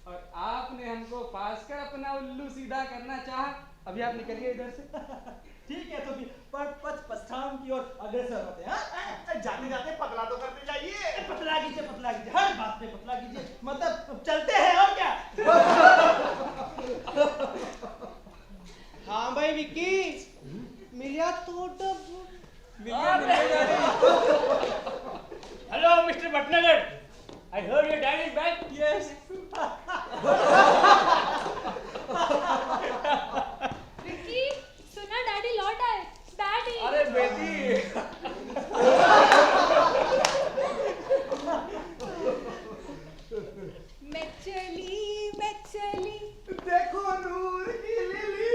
और आपने हमको पास कर अपना उल्लू सीधा करना चाहा। अभी आप निकलिए इधर से। ठीक है, तो पथ पश्चाम की ओर अग्रसर होते हैं। जाते जाते पतला तो करते जाइए। पतला कीजिए, हर बात पे पतला कीजिए। मतलब चलते हैं और क्या। हाँ भाई विक्की, मिलिया तो hello mister Bhatnagar, I heard your dad is back. Yes. Vicky, सुना डैडी लौट आए। डैडी। अरे बेटी। मैं चली देखो नूर की लिली।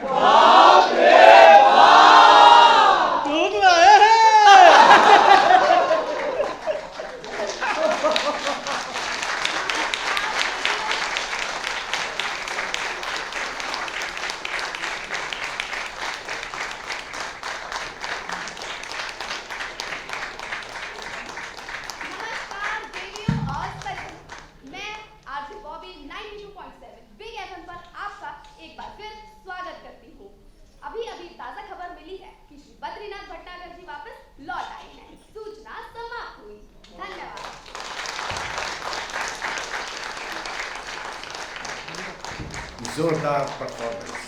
बाप रे जोरदार परफॉर्मेंस।